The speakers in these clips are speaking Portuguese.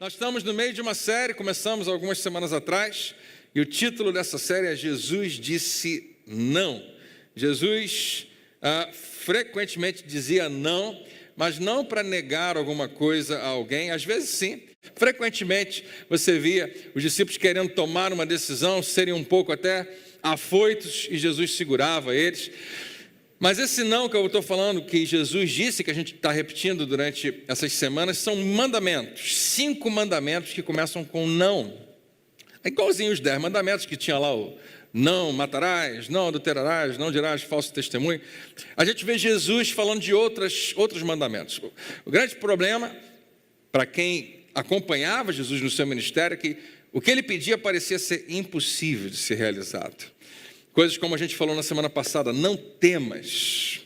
Nós estamos no meio de uma série, começamos algumas semanas atrás, e o título dessa série é Jesus Disse Não. Jesus frequentemente dizia não, mas não para negar alguma coisa a alguém, às vezes sim. Frequentemente você via os discípulos querendo tomar uma decisão, serem um pouco até afoitos, e Jesus segurava eles. Mas esse não que eu estou falando, que Jesus disse, que a gente está repetindo durante essas semanas, são mandamentos, 5 mandamentos que começam com não. É igualzinho os 10 mandamentos que tinha lá o não matarás, não adulterarás, não dirás falso testemunho. A gente vê Jesus falando de outros mandamentos. O grande problema, para quem acompanhava Jesus no seu ministério, é que o que ele pedia parecia ser impossível de ser realizado. Coisas como a gente falou na semana passada, não temas.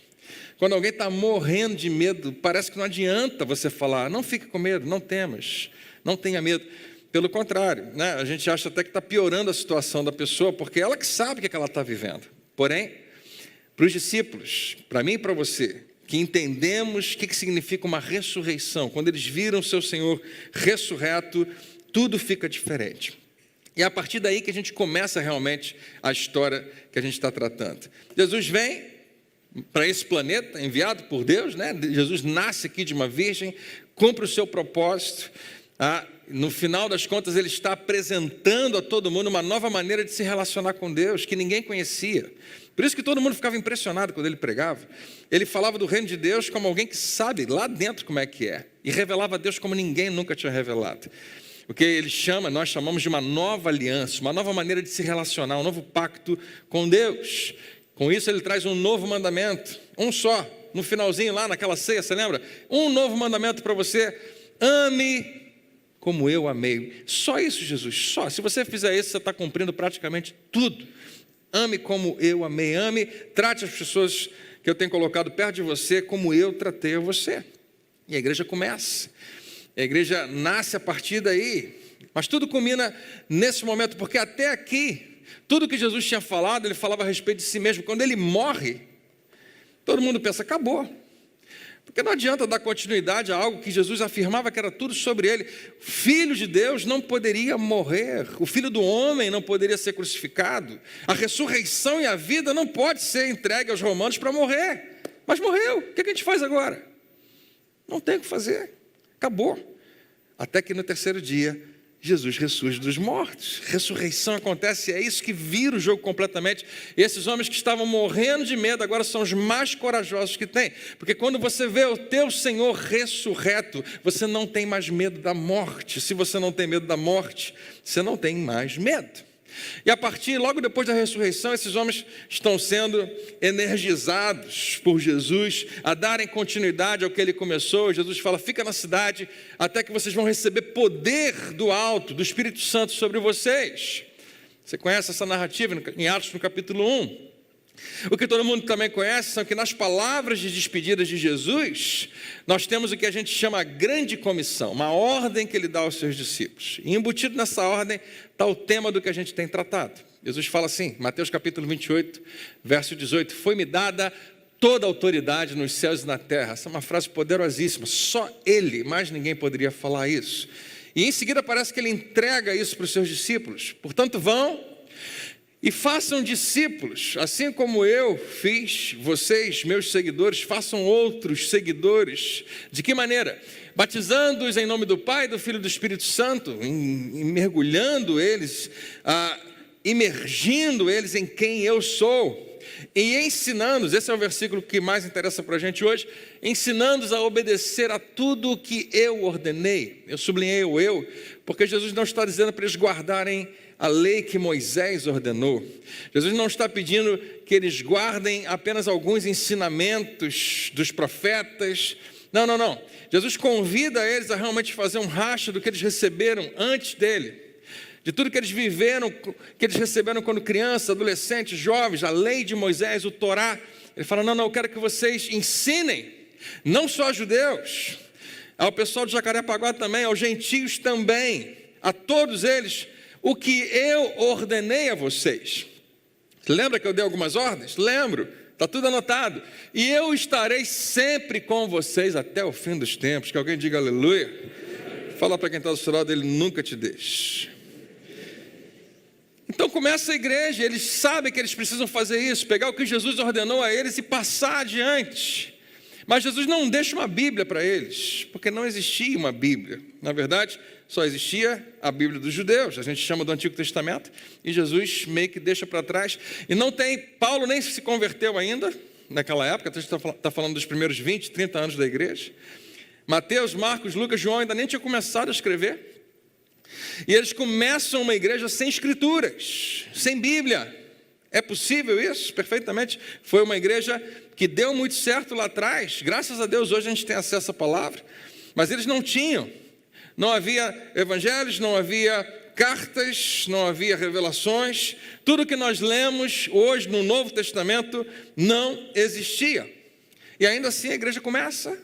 Quando alguém está morrendo de medo, parece que não adianta você falar, não fique com medo, não temas, não tenha medo. Pelo contrário, né? A gente acha até que está piorando a situação da pessoa, porque ela que sabe o que ela está vivendo. Porém, para os discípulos, para mim e para você, que entendemos o que significa uma ressurreição, quando eles viram o seu Senhor ressurreto, tudo fica diferente. E é a partir daí que a gente começa realmente a história que a gente está tratando. Jesus vem para esse planeta, enviado por Deus, né? Jesus nasce aqui de uma virgem, cumpre o seu propósito. No final das contas, ele está apresentando a todo mundo uma nova maneira de se relacionar com Deus, que ninguém conhecia. Por isso que todo mundo ficava impressionado quando ele pregava. Ele falava do reino de Deus como alguém que sabe lá dentro como é que é. E revelava a Deus como ninguém nunca tinha revelado. O que nós chamamos de uma nova aliança, uma nova maneira de se relacionar, um novo pacto com Deus. Com isso ele traz um novo mandamento, um só, no finalzinho lá naquela ceia, você lembra? Um novo mandamento para você, ame como eu amei. Só isso, Jesus, só. Se você fizer isso, você está cumprindo praticamente tudo. Ame como eu amei, ame, trate as pessoas que eu tenho colocado perto de você como eu tratei a você. E a igreja começa. A igreja nasce a partir daí, mas tudo culmina nesse momento, porque até aqui, tudo que Jesus tinha falado, ele falava a respeito de si mesmo. Quando ele morre, todo mundo pensa, acabou. Porque não adianta dar continuidade a algo que Jesus afirmava que era tudo sobre ele. O Filho de Deus não poderia morrer, o Filho do homem não poderia ser crucificado. A ressurreição e a vida não pode ser entregue aos romanos para morrer. Mas morreu, o que a gente faz agora? Não tem o que fazer. Acabou. Até que no terceiro dia, Jesus ressurge dos mortos. Ressurreição acontece, é isso que vira o jogo completamente. E esses homens que estavam morrendo de medo, agora são os mais corajosos que tem. Porque quando você vê o teu Senhor ressurreto, você não tem mais medo da morte. Se você não tem medo da morte, você não tem mais medo. E a partir, logo depois da ressurreição, esses homens estão sendo energizados por Jesus a darem continuidade ao que ele começou. Jesus fala, fica na cidade até que vocês vão receber poder do alto, do Espírito Santo sobre vocês. Você conhece essa narrativa em Atos no capítulo 1. O que todo mundo também conhece são que nas palavras de despedida de Jesus, nós temos o que a gente chama a grande comissão, uma ordem que ele dá aos seus discípulos. E embutido nessa ordem está o tema do que a gente tem tratado. Jesus fala assim, Mateus capítulo 28, verso 18, foi-me dada toda a autoridade nos céus e na terra. Essa é uma frase poderosíssima, só ele, mais ninguém poderia falar isso. E em seguida parece que ele entrega isso para os seus discípulos. Portanto, vão e façam discípulos, assim como eu fiz, vocês, meus seguidores, façam outros seguidores. De que maneira? Batizando-os em nome do Pai, do Filho e do Espírito Santo, mergulhando eles, imergindo eles em quem eu sou, e ensinando-os, esse é o versículo que mais interessa para a gente hoje, ensinando-os a obedecer a tudo o que eu ordenei. Eu sublinhei o eu, porque Jesus não está dizendo para eles guardarem a lei que Moisés ordenou. Jesus não está pedindo que eles guardem apenas alguns ensinamentos dos profetas. Não. Jesus convida eles a realmente fazer um racha do que eles receberam antes dele, de tudo que eles viveram, que eles receberam quando crianças, adolescentes, jovens, a lei de Moisés, o Torá. Ele fala, não, eu quero que vocês ensinem, não só aos judeus, ao pessoal de Jacarepaguá também, aos gentios também, a todos eles, o que eu ordenei a vocês. Lembra que eu dei algumas ordens? Lembro, está tudo anotado. E eu estarei sempre com vocês até o fim dos tempos. Que alguém diga aleluia. Fala para quem está do seu lado, Ele nunca te deixa. Então começa a igreja, eles sabem que eles precisam fazer isso, pegar o que Jesus ordenou a eles e passar adiante. Mas Jesus não deixa uma Bíblia para eles, porque não existia uma Bíblia. Na verdade, só existia a Bíblia dos judeus, a gente chama do Antigo Testamento, e Jesus meio que deixa para trás. E não tem, Paulo nem se converteu ainda, naquela época, a gente está falando dos primeiros 20, 30 anos da igreja. Mateus, Marcos, Lucas, João ainda nem tinham começado a escrever. E eles começam uma igreja sem escrituras, sem Bíblia. É possível isso? Perfeitamente. Foi uma igreja que deu muito certo lá atrás. Graças a Deus hoje a gente tem acesso à palavra. Mas eles não tinham. Não havia evangelhos, não havia cartas, não havia revelações. Tudo que nós lemos hoje no Novo Testamento não existia. E ainda assim a igreja começa,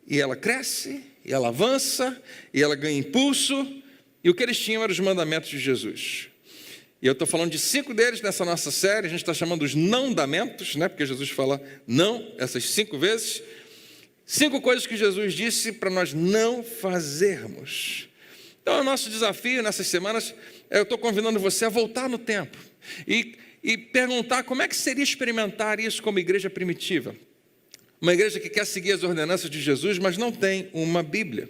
e ela cresce, e ela avança, e ela ganha impulso. E o que eles tinham eram os mandamentos de Jesus. E eu estou falando de 5 deles nessa nossa série, a gente está chamando os não-damentos, né? Porque Jesus fala não essas 5 vezes. 5 coisas que Jesus disse para nós não fazermos. Então, o nosso desafio nessas semanas, eu estou convidando você a voltar no tempo e perguntar como é que seria experimentar isso como igreja primitiva. Uma igreja que quer seguir as ordenanças de Jesus, mas não tem uma Bíblia.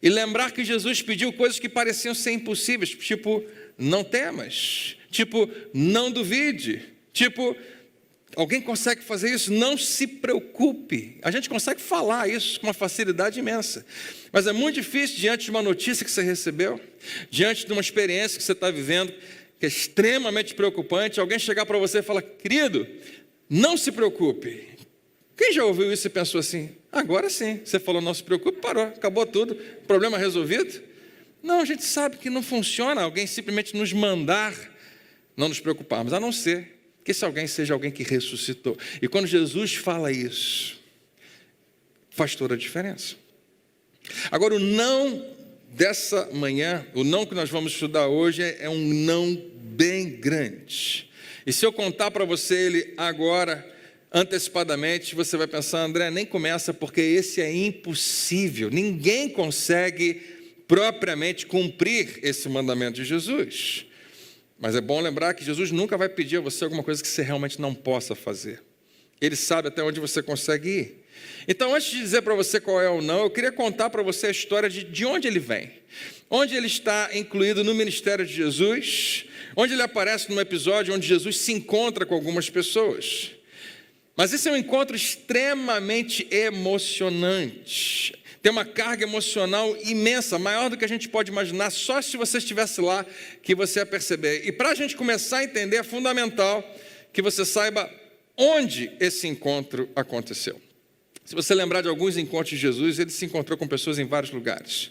E lembrar que Jesus pediu coisas que pareciam ser impossíveis, tipo, não temas, tipo, não duvide, tipo, alguém consegue fazer isso? Não se preocupe. A gente consegue falar isso com uma facilidade imensa, mas é muito difícil diante de uma notícia que você recebeu, diante de uma experiência que você está vivendo, que é extremamente preocupante, alguém chegar para você e falar, querido, não se preocupe. Quem já ouviu isso e pensou assim, agora sim, você falou não se preocupe, parou, acabou tudo, problema resolvido? Não, a gente sabe que não funciona alguém simplesmente nos mandar não nos preocuparmos, a não ser que esse alguém seja alguém que ressuscitou. E quando Jesus fala isso, faz toda a diferença. Agora, o não dessa manhã, o não que nós vamos estudar hoje é um não bem grande. E se eu contar para você ele agora, antecipadamente, você vai pensar, André, nem começa porque esse é impossível. Ninguém consegue propriamente cumprir esse mandamento de Jesus. Mas é bom lembrar que Jesus nunca vai pedir a você alguma coisa que você realmente não possa fazer. Ele sabe até onde você consegue ir. Então, antes de dizer para você qual é o não, eu queria contar para você a história de onde ele vem. Onde ele está incluído no ministério de Jesus, onde ele aparece num episódio onde Jesus se encontra com algumas pessoas. Mas esse é um encontro extremamente emocionante. Tem uma carga emocional imensa, maior do que a gente pode imaginar, só se você estivesse lá que você ia perceber. E para a gente começar a entender, é fundamental que você saiba onde esse encontro aconteceu. Se você lembrar de alguns encontros de Jesus, ele se encontrou com pessoas em vários lugares.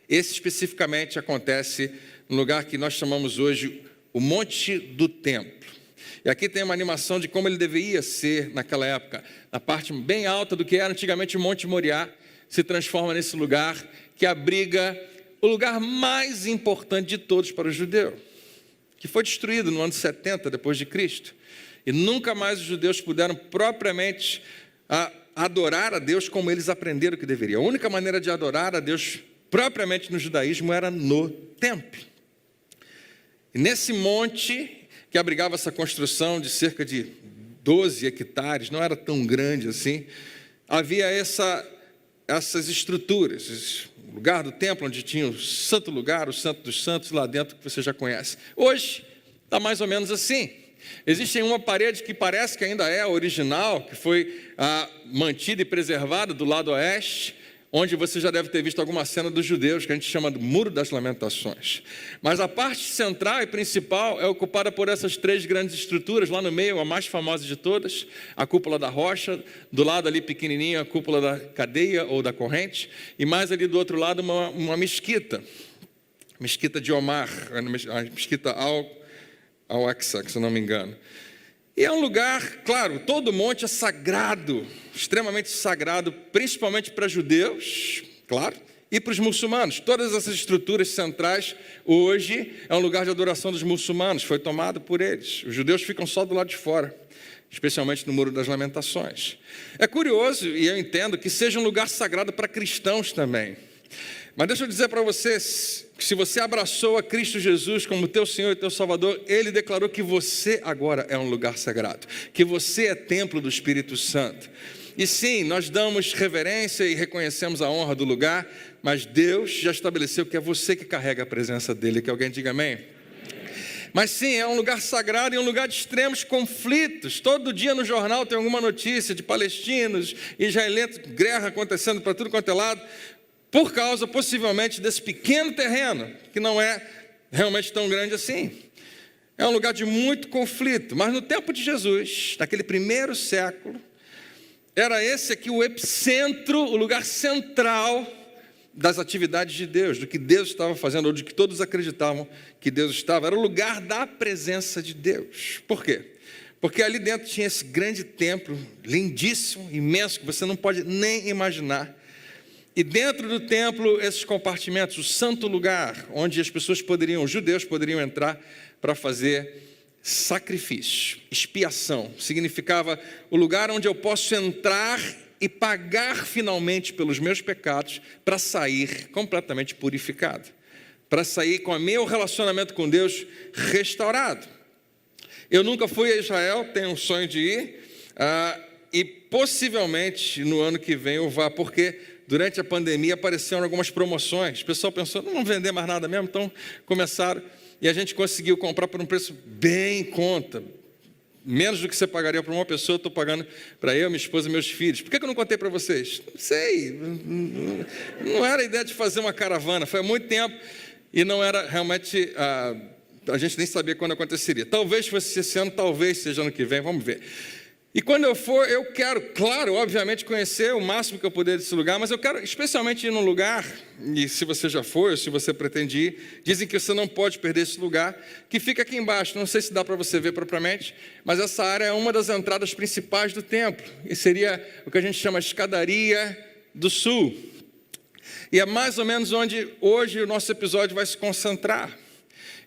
Esse especificamente acontece no lugar que nós chamamos hoje o Monte do Templo. E aqui tem uma animação de como ele deveria ser naquela época. Na parte bem alta do que era antigamente o Monte Moriá, se transforma nesse lugar que abriga o lugar mais importante de todos para o judeu, que foi destruído no ano 70 depois de Cristo. E nunca mais os judeus puderam propriamente adorar a Deus como eles aprenderam que deveria. A única maneira de adorar a Deus propriamente no judaísmo era no templo. E nesse monte que abrigava essa construção de cerca de 12 hectares, não era tão grande assim, havia essas estruturas, o lugar do templo onde tinha o santo lugar, o santo dos santos, lá dentro que você já conhece. Hoje está mais ou menos assim. Existe uma parede que parece que ainda é a original, que foi mantida e preservada do lado oeste, onde você já deve ter visto alguma cena dos judeus, que a gente chama do Muro das Lamentações. Mas a parte central e principal é ocupada por essas 3 grandes estruturas, lá no meio, a mais famosa de todas, a cúpula da rocha, do lado ali pequenininho, a cúpula da cadeia ou da corrente, e mais ali do outro lado uma mesquita, mesquita de Omar, a mesquita Al-Aqsa, se eu não me engano. E é um lugar, claro, todo monte é sagrado, extremamente sagrado, principalmente para judeus, claro, e para os muçulmanos. Todas essas estruturas centrais, hoje, é um lugar de adoração dos muçulmanos, foi tomado por eles. Os judeus ficam só do lado de fora, especialmente no Muro das Lamentações. É curioso, e eu entendo, que seja um lugar sagrado para cristãos também. Mas deixa eu dizer para vocês, que se você abraçou a Cristo Jesus como teu Senhor e teu Salvador, Ele declarou que você agora é um lugar sagrado, que você é templo do Espírito Santo. E sim, nós damos reverência e reconhecemos a honra do lugar, mas Deus já estabeleceu que é você que carrega a presença dEle. Que alguém diga amém? Mas sim, é um lugar sagrado e um lugar de extremos conflitos. Todo dia no jornal tem alguma notícia de palestinos, israelenses, guerra acontecendo para tudo quanto é lado, por causa, possivelmente, desse pequeno terreno, que não é realmente tão grande assim. É um lugar de muito conflito. Mas no tempo de Jesus, naquele primeiro século, era esse aqui o epicentro, o lugar central das atividades de Deus, do que Deus estava fazendo, ou de que todos acreditavam que Deus estava. Era o lugar da presença de Deus. Por quê? Porque ali dentro tinha esse grande templo, lindíssimo, imenso, que você não pode nem imaginar. E dentro do templo, esses compartimentos, o santo lugar, onde as pessoas poderiam, os judeus poderiam entrar para fazer sacrifício, expiação. Significava o lugar onde eu posso entrar e pagar finalmente pelos meus pecados para sair completamente purificado, para sair com o meu relacionamento com Deus restaurado. Eu nunca fui a Israel, tenho um sonho de ir, e possivelmente no ano que vem eu vá, porque durante a pandemia apareceram algumas promoções. O pessoal pensou, não vão vender mais nada mesmo, então começaram, e a gente conseguiu comprar por um preço bem em conta. Menos do que você pagaria para uma pessoa, eu estou pagando para eu, minha esposa e meus filhos. Por que eu não contei para vocês? Não sei, não era a ideia de fazer uma caravana, foi há muito tempo, e não era realmente, a gente nem sabia quando aconteceria. Talvez fosse esse ano, talvez seja ano que vem, vamos ver. E quando eu for, eu quero, claro, obviamente, conhecer o máximo que eu puder desse lugar, mas eu quero especialmente ir num lugar, e se você já foi, ou se você pretende ir, dizem que você não pode perder esse lugar, que fica aqui embaixo. Não sei se dá para você ver propriamente, mas essa área é uma das entradas principais do templo, e seria o que a gente chama de escadaria do sul. E é mais ou menos onde hoje o nosso episódio vai se concentrar.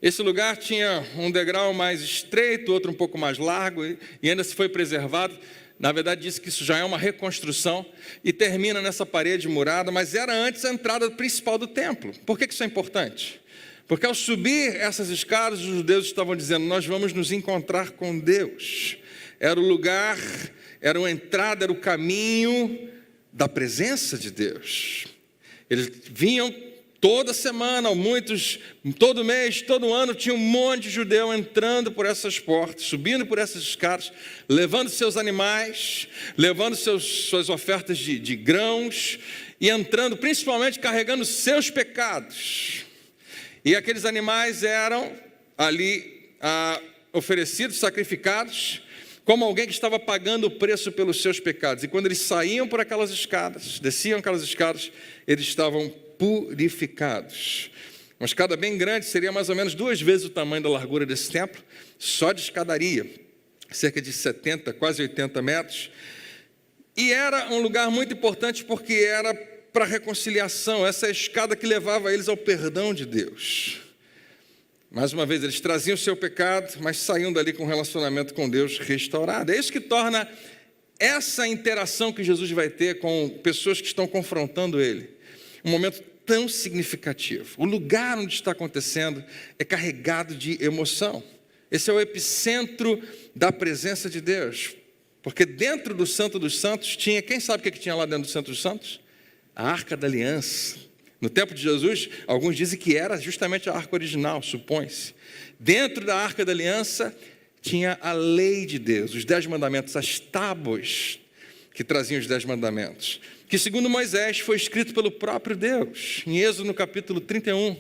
Esse lugar tinha um degrau mais estreito, outro um pouco mais largo, e ainda se foi preservado. Na verdade, disse que isso já é uma reconstrução, e termina nessa parede murada, mas era antes a entrada principal do templo. Por que isso é importante? Porque ao subir essas escadas, os judeus estavam dizendo, nós vamos nos encontrar com Deus. Era o lugar, era a entrada, era o caminho da presença de Deus. Eles vinham toda semana, muitos, todo mês, todo ano, tinha um monte de judeu entrando por essas portas, subindo por essas escadas, levando seus animais, levando suas ofertas de grãos, e entrando principalmente carregando seus pecados. E aqueles animais eram ali oferecidos, sacrificados, como alguém que estava pagando o preço pelos seus pecados. E quando eles saíam por aquelas escadas, desciam aquelas escadas, eles estavam purificados. Uma escada bem grande, seria mais ou menos 2 vezes o tamanho da largura desse templo, só de escadaria, cerca de 70, quase 80 metros. E era um lugar muito importante porque era para reconciliação, essa é a escada que levava eles ao perdão de Deus. Mais uma vez, eles traziam o seu pecado, mas saíam dali com um relacionamento com Deus restaurado. É isso que torna essa interação que Jesus vai ter com pessoas que estão confrontando Ele um momento tão significativo. O lugar onde está acontecendo é carregado de emoção. Esse é o epicentro da presença de Deus. Porque dentro do Santo dos Santos tinha, quem sabe o que tinha lá dentro do Santo dos Santos? A Arca da Aliança. No tempo de Jesus, alguns dizem que era justamente a arca original, supõe-se. Dentro da Arca da Aliança tinha a lei de Deus, os 10 mandamentos, as tábuas que traziam os 10 mandamentos, que segundo Moisés foi escrito pelo próprio Deus. Em Êxodo, no capítulo 31,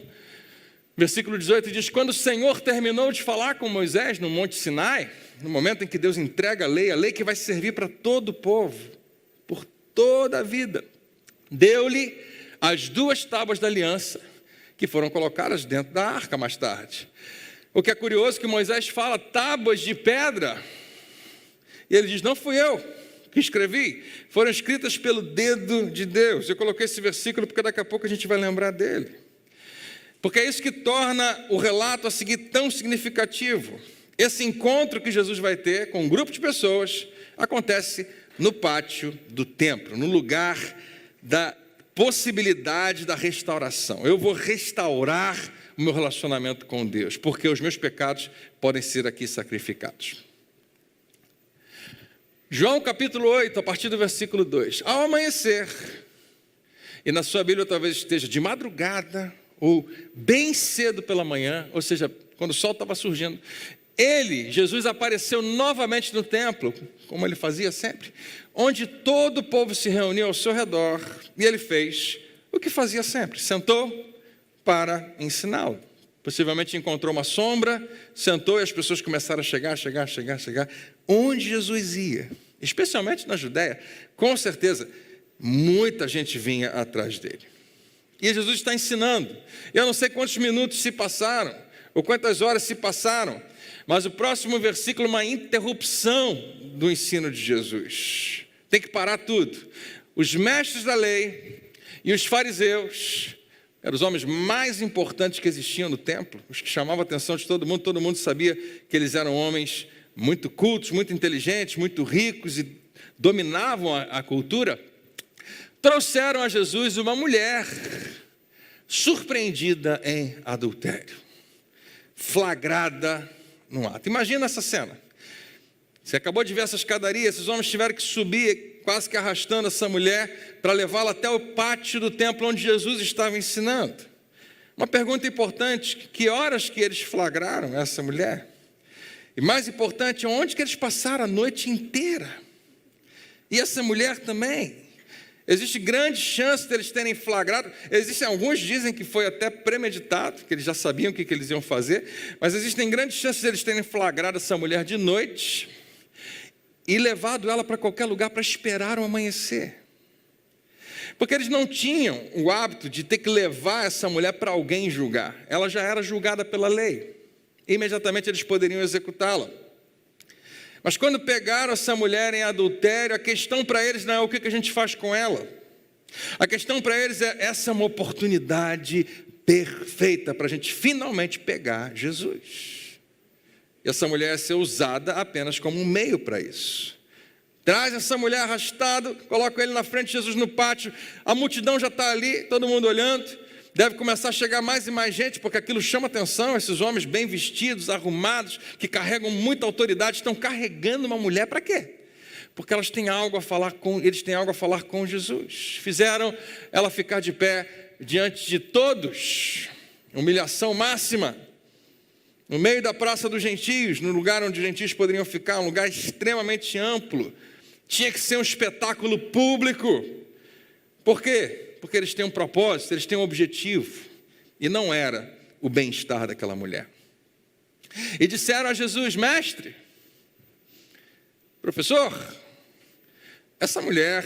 versículo 18, diz, quando o Senhor terminou de falar com Moisés no Monte Sinai, no momento em que Deus entrega a lei que vai servir para todo o povo, por toda a vida, deu-lhe as 2 tábuas da aliança, que foram colocadas dentro da arca mais tarde. O que é curioso é que Moisés fala tábuas de pedra, e ele diz, não fui eu que escrevi, foram escritas pelo dedo de Deus. Eu coloquei esse versículo porque daqui a pouco a gente vai lembrar dele. Porque é isso que torna o relato a seguir tão significativo. Esse encontro que Jesus vai ter com um grupo de pessoas acontece no pátio do templo, no lugar da possibilidade da restauração. Eu vou restaurar o meu relacionamento com Deus, porque os meus pecados podem ser aqui sacrificados. João capítulo 8, a partir do versículo 2. Ao amanhecer, e na sua Bíblia talvez esteja de madrugada, ou bem cedo pela manhã, ou seja, quando o sol estava surgindo, Jesus apareceu novamente no templo, como ele fazia sempre, onde todo o povo se reuniu ao seu redor, e ele fez o que fazia sempre, sentou para ensiná-lo. Possivelmente encontrou uma sombra, sentou e as pessoas começaram a chegar. Onde Jesus ia, especialmente na Judéia, com certeza, muita gente vinha atrás dele. E Jesus está ensinando. Eu não sei quantos minutos se passaram, ou quantas horas se passaram, mas o próximo versículo é uma interrupção do ensino de Jesus. Tem que parar tudo. Os mestres da lei e os fariseus eram os homens mais importantes que existiam no templo, os que chamavam a atenção de todo mundo sabia que eles eram homens muito cultos, muito inteligentes, muito ricos e dominavam a cultura. Trouxeram a Jesus uma mulher surpreendida em adultério, flagrada num ato. Imagina essa cena. Você acabou de ver essa escadaria, esses homens tiveram que subir, quase que arrastando essa mulher, para levá-la até o pátio do templo onde Jesus estava ensinando. Uma pergunta importante: que horas que eles flagraram essa mulher? E mais importante, onde que eles passaram a noite inteira? E essa mulher também. Existe grande chance de eles terem flagrado. Existem alguns dizem que foi até premeditado, que eles já sabiam o que eles iam fazer, mas existem grandes chances de eles terem flagrado essa mulher de noite e levado ela para qualquer lugar para esperar o amanhecer. Porque eles não tinham o hábito de ter que levar essa mulher para alguém julgar. Ela já era julgada pela lei. Imediatamente eles poderiam executá-la. Mas quando pegaram essa mulher em adultério, a questão para eles não é o que a gente faz com ela. A questão para eles é: essa é uma oportunidade perfeita para a gente finalmente pegar Jesus. E essa mulher é ser usada apenas como um meio para isso. Traz essa mulher arrastada, coloca ele na frente de Jesus no pátio, a multidão já está ali, todo mundo olhando. Deve começar a chegar mais e mais gente, porque aquilo chama atenção. Esses homens bem vestidos, arrumados, que carregam muita autoridade, estão carregando uma mulher para quê? Porque eles têm algo a falar com Jesus. Fizeram ela ficar de pé diante de todos, humilhação máxima, no meio da praça dos gentios, no lugar onde os gentios poderiam ficar, um lugar extremamente amplo. Tinha que ser um espetáculo público. Por quê? Porque eles têm um propósito, eles têm um objetivo, e não era o bem-estar daquela mulher. E disseram a Jesus: mestre, professor, essa mulher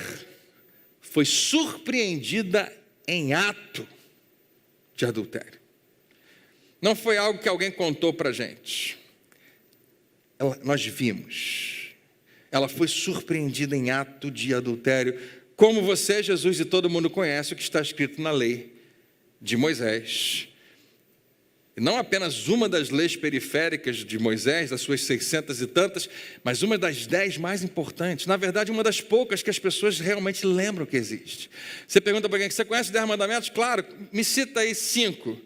foi surpreendida em ato de adultério. Não foi algo que alguém contou para a gente. Nós vimos. Ela foi surpreendida em ato de adultério, como você, Jesus, e todo mundo conhece o que está escrito na lei de Moisés. E não apenas uma das leis periféricas de Moisés, das suas 600 e tantas, mas uma das 10 mais importantes. Na verdade, uma das poucas que as pessoas realmente lembram que existe. Você pergunta para alguém: você conhece os 10 mandamentos? Claro, me cita aí 5.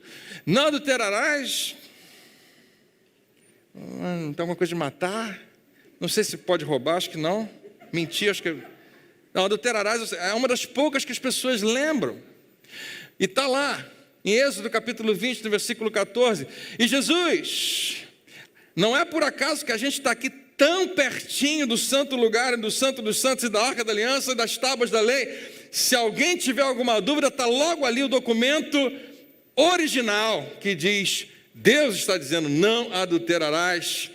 Não adulterarás. Tem alguma coisa de matar? Não sei se pode roubar, acho que não. Mentir, acho que... Não, adulterarás é uma das poucas que as pessoas lembram. E está lá, em Êxodo capítulo 20, no versículo 14. E Jesus, não é por acaso que a gente está aqui tão pertinho do santo lugar, do santo dos santos e da arca da aliança e das tábuas da lei. Se alguém tiver alguma dúvida, está logo ali o documento original que diz: Deus está dizendo, não adulterarás.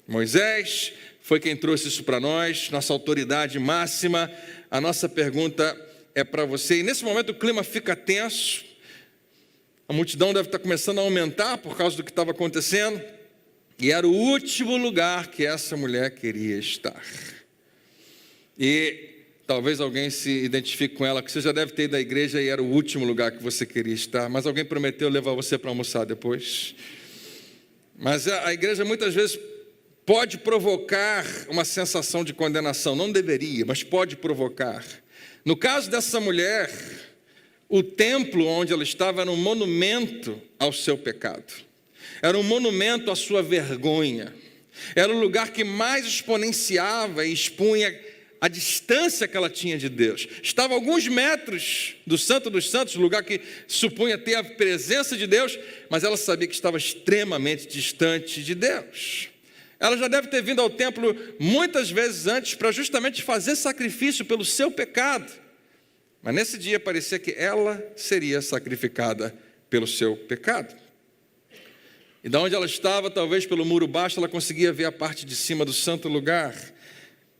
Moisés foi quem trouxe isso para nós, nossa autoridade máxima. A nossa pergunta é para você. E nesse momento o clima fica tenso. A multidão deve estar começando a aumentar por causa do que estava acontecendo. E era o último lugar que essa mulher queria estar. E talvez alguém se identifique com ela, que você já deve ter ido à igreja e era o último lugar que você queria estar. Mas alguém prometeu levar você para almoçar depois. Mas a igreja muitas vezes pode provocar uma sensação de condenação. Não deveria, mas pode provocar. No caso dessa mulher, O templo onde ela estava era um monumento ao seu pecado. Era um monumento à sua vergonha. Era o lugar que mais exponenciava e expunha a distância que ela tinha de Deus. Estava a alguns metros do Santo dos Santos, lugar que supunha ter a presença de Deus, mas ela sabia que estava extremamente distante de Deus. Ela já deve ter vindo ao templo muitas vezes antes para justamente fazer sacrifício pelo seu pecado. Mas nesse dia parecia que ela seria sacrificada pelo seu pecado. E da onde ela estava, talvez pelo muro baixo, ela conseguia ver a parte de cima do santo lugar.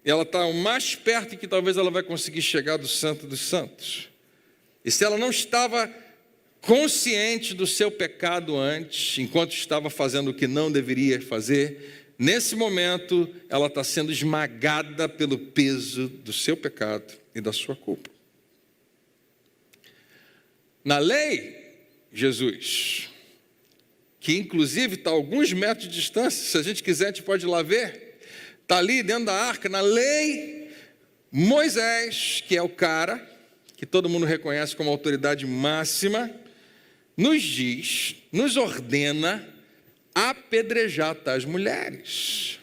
E ela está o mais perto que talvez ela vai conseguir chegar do Santo dos Santos. E se ela não estava consciente do seu pecado antes, enquanto estava fazendo o que não deveria fazer, nesse momento ela está sendo esmagada pelo peso do seu pecado e da sua culpa. Na lei, Jesus, que inclusive está a alguns metros de distância, se a gente quiser a gente pode ir lá ver, está ali dentro da arca, na lei, Moisés, que é o cara que todo mundo reconhece como autoridade máxima, nos diz, nos ordena apedrejar tais mulheres.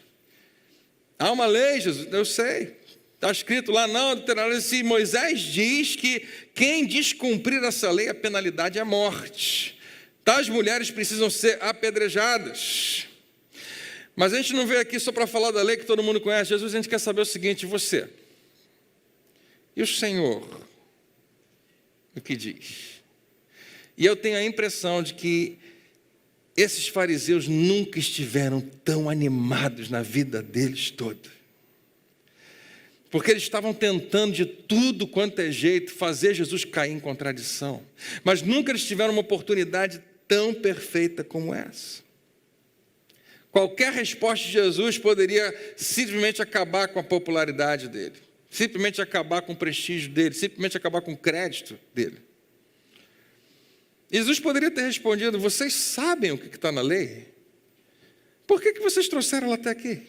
Há uma lei, Jesus, eu sei, está escrito lá, não, se Moisés diz que quem descumprir essa lei, a penalidade é a morte. Tais mulheres precisam ser apedrejadas. Mas a gente não veio aqui só para falar da lei que todo mundo conhece. Jesus, a gente quer saber o seguinte, você e o Senhor, o que diz? E eu tenho a impressão de que esses fariseus nunca estiveram tão animados na vida deles toda. Porque eles estavam tentando de tudo quanto é jeito fazer Jesus cair em contradição. Mas nunca eles tiveram uma oportunidade tão perfeita como essa. Qualquer resposta de Jesus poderia simplesmente acabar com a popularidade dele, simplesmente acabar com o prestígio dele, simplesmente acabar com o crédito dele. Jesus poderia ter respondido, vocês sabem o que está na lei? Por que vocês trouxeram ela até aqui?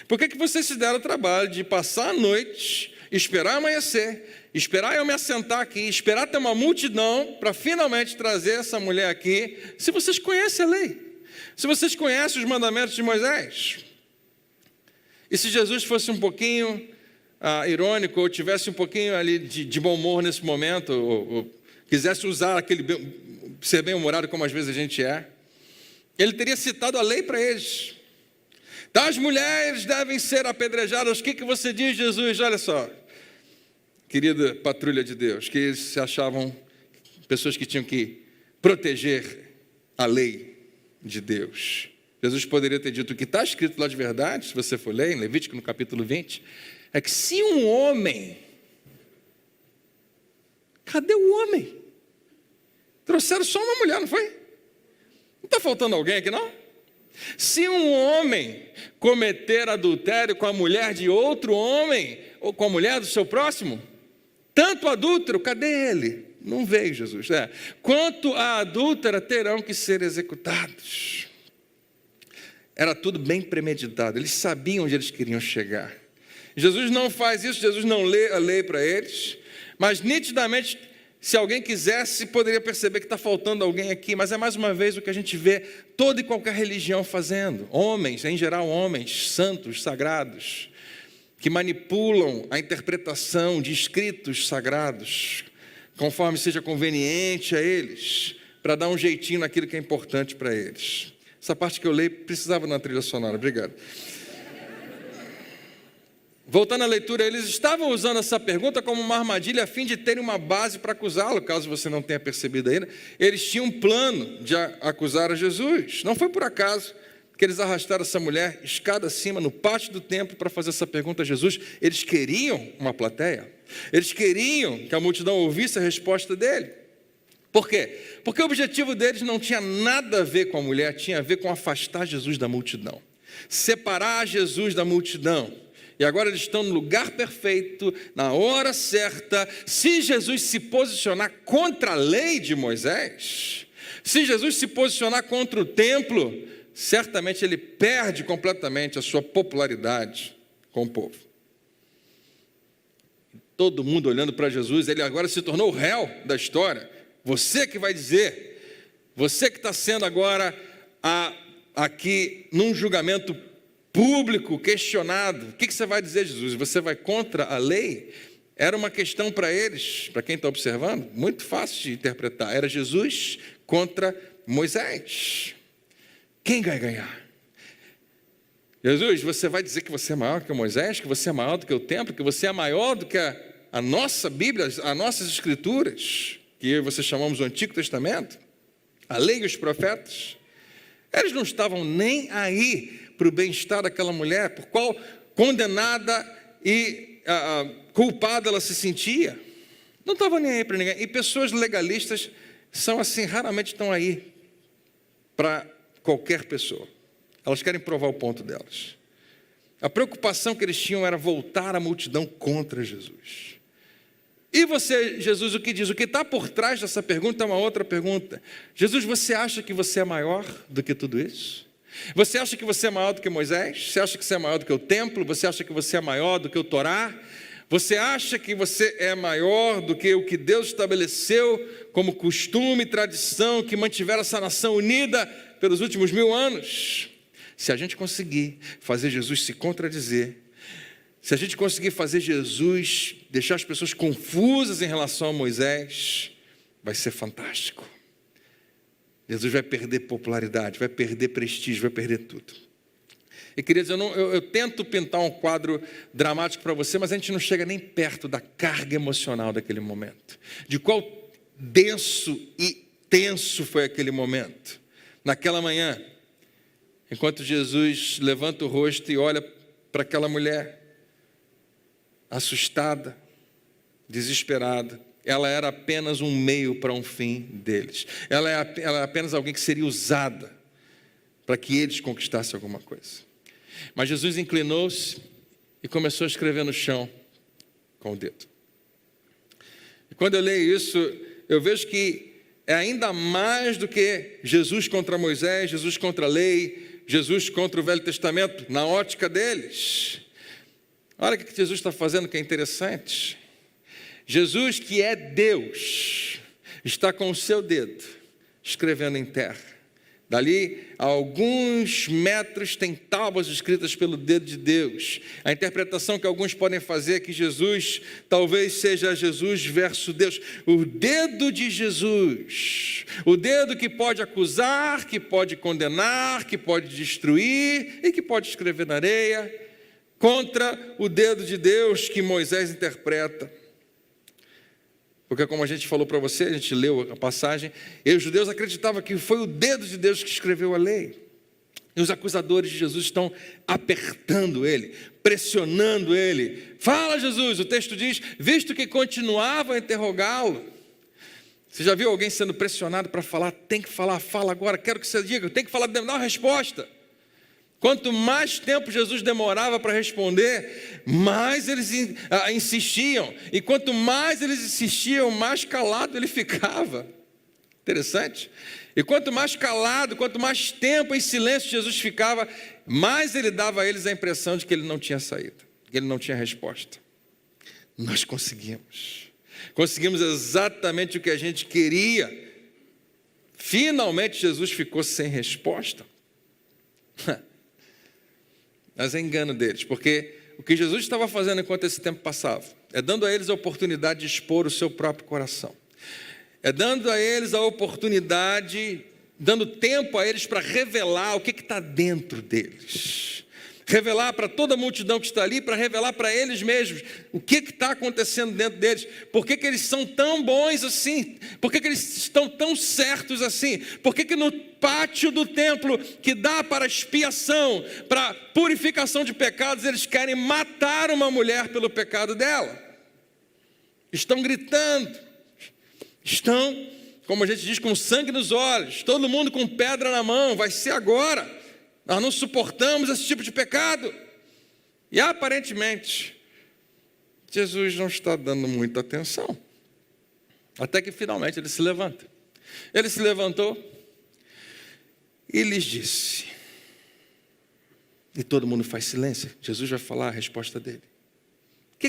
Por que vocês se deram o trabalho de passar a noite, esperar amanhecer, esperar eu me assentar aqui, esperar ter uma multidão para finalmente trazer essa mulher aqui, se vocês conhecem a lei? Se vocês conhecem os mandamentos de Moisés? E se Jesus fosse um pouquinho irônico, ou tivesse um pouquinho ali de bom humor nesse momento, ou quisesse usar ser bem-humorado como às vezes a gente é, ele teria citado a lei para eles. Tais mulheres devem ser apedrejadas. O que você diz, Jesus? Olha só, querida patrulha de Deus, que eles se achavam pessoas que tinham que proteger a lei de Deus. Jesus poderia ter dito o que está escrito lá de verdade, se você for ler em Levítico no capítulo 20, é que se um homem, cadê o homem? Trouxeram só uma mulher, não foi? Não está faltando alguém aqui não? Se um homem cometer adultério com a mulher de outro homem, ou com a mulher do seu próximo, tanto adúltero, cadê ele? Não veio Jesus. Quanto a adúltera, terão que ser executados. Era tudo bem premeditado. Eles sabiam onde eles queriam chegar. Jesus não faz isso, Jesus não lê a lei para eles. Mas nitidamente, se alguém quisesse, poderia perceber que está faltando alguém aqui. Mas é mais uma vez o que a gente vê toda e qualquer religião fazendo. Homens, em geral homens santos, sagrados, que manipulam a interpretação de escritos sagrados, conforme seja conveniente a eles, para dar um jeitinho naquilo que é importante para eles. Essa parte que eu leio precisava de uma trilha sonora, obrigado. Voltando à leitura, eles estavam usando essa pergunta como uma armadilha a fim de terem uma base para acusá-lo, caso você não tenha percebido ainda. Eles tinham um plano de acusar a Jesus. Não foi por acaso que eles arrastaram essa mulher escada acima no pátio do templo para fazer essa pergunta a Jesus. Eles queriam uma plateia. Eles queriam que a multidão ouvisse a resposta dele. Por quê? Porque o objetivo deles não tinha nada a ver com a mulher, tinha a ver com afastar Jesus da multidão, separar Jesus da multidão. E agora eles estão no lugar perfeito, na hora certa. Se Jesus se posicionar contra a lei de Moisés, se Jesus se posicionar contra o templo, certamente ele perde completamente a sua popularidade com o povo. Todo mundo olhando para Jesus, ele agora se tornou o réu da história. Você que vai dizer, você que está sendo agora aqui num julgamento público, questionado. O que você vai dizer, Jesus? Você vai contra a lei? Era uma questão para eles, para quem está observando, muito fácil de interpretar. Era Jesus contra Moisés. Quem vai ganhar? Jesus, você vai dizer que você é maior que Moisés, que você é maior do que o templo, que você é maior do que a nossa Bíblia, as nossas Escrituras, que você chamamos o Antigo Testamento, a lei e os profetas? Eles não estavam nem aí para o bem-estar daquela mulher, por qual condenada e culpada ela se sentia. Não estavam nem aí para ninguém. E pessoas legalistas são assim, raramente estão aí para qualquer pessoa. Elas querem provar o ponto delas. A preocupação que eles tinham era voltar a multidão contra Jesus. E você, Jesus, o que diz? O que está por trás dessa pergunta é uma outra pergunta. Jesus, você acha que você é maior do que tudo isso? Você acha que você é maior do que Moisés? Você acha que você é maior do que o templo? Você acha que você é maior do que o Torá? Você acha que você é maior do que o que Deus estabeleceu como costume e tradição que mantiveram essa nação unida pelos últimos 1000 anos? Se a gente conseguir fazer Jesus se contradizer, se a gente conseguir fazer Jesus deixar as pessoas confusas em relação a Moisés, vai ser fantástico. Jesus vai perder popularidade, vai perder prestígio, vai perder tudo. E queridos, eu tento pintar um quadro dramático para você, mas a gente não chega nem perto da carga emocional daquele momento. De qual denso e tenso foi aquele momento. Naquela manhã, enquanto Jesus levanta o rosto e olha para aquela mulher, assustada, desesperada, ela era apenas um meio para um fim deles. Ela é apenas alguém que seria usada para que eles conquistassem alguma coisa. Mas Jesus inclinou-se e começou a escrever no chão com o dedo. E quando eu leio isso, eu vejo que é ainda mais do que Jesus contra Moisés, Jesus contra a lei, Jesus contra o Velho Testamento, na ótica deles. Olha o que Jesus está fazendo que é interessante. Jesus, que é Deus, está com o seu dedo escrevendo em terra. Dali a alguns metros tem tábuas escritas pelo dedo de Deus. A interpretação que alguns podem fazer é que Jesus talvez seja Jesus versus Deus. O dedo de Jesus, o dedo que pode acusar, que pode condenar, que pode destruir e que pode escrever na areia, contra o dedo de Deus que Moisés interpreta. Porque como a gente falou para você, a gente leu a passagem, e os judeus acreditavam que foi o dedo de Deus que escreveu a lei. E os acusadores de Jesus estão apertando ele, pressionando ele. Fala, Jesus, o texto diz, visto que continuava a interrogá-lo. Você já viu alguém sendo pressionado para falar? Tem que falar, fala agora, quero que você diga, tem que falar, dá uma resposta. Quanto mais tempo Jesus demorava para responder, mais eles insistiam. E quanto mais eles insistiam, mais calado ele ficava. Interessante. E quanto mais calado, quanto mais tempo em silêncio Jesus ficava, mais ele dava a eles a impressão de que ele não tinha saída, que ele não tinha resposta. Nós conseguimos. Conseguimos exatamente o que a gente queria. Finalmente Jesus ficou sem resposta. Mas é engano deles, porque o que Jesus estava fazendo enquanto esse tempo passava, é dando a eles a oportunidade de expor o seu próprio coração, é dando a eles a oportunidade, dando tempo a eles para revelar o que está dentro deles, revelar para toda a multidão que está ali, para revelar para eles mesmos o que está acontecendo dentro deles, por que eles são tão bons assim, por que eles estão tão certos assim, por que no pátio do templo que dá para expiação, para purificação de pecados, eles querem matar uma mulher pelo pecado dela. Estão gritando, estão, como a gente diz, com sangue nos olhos, todo mundo com pedra na mão, vai ser agora. Nós não suportamos esse tipo de pecado. E aparentemente, Jesus não está dando muita atenção. Até que finalmente ele se levanta. Ele se levantou e lhes disse. E todo mundo faz silêncio. Jesus vai falar a resposta dele.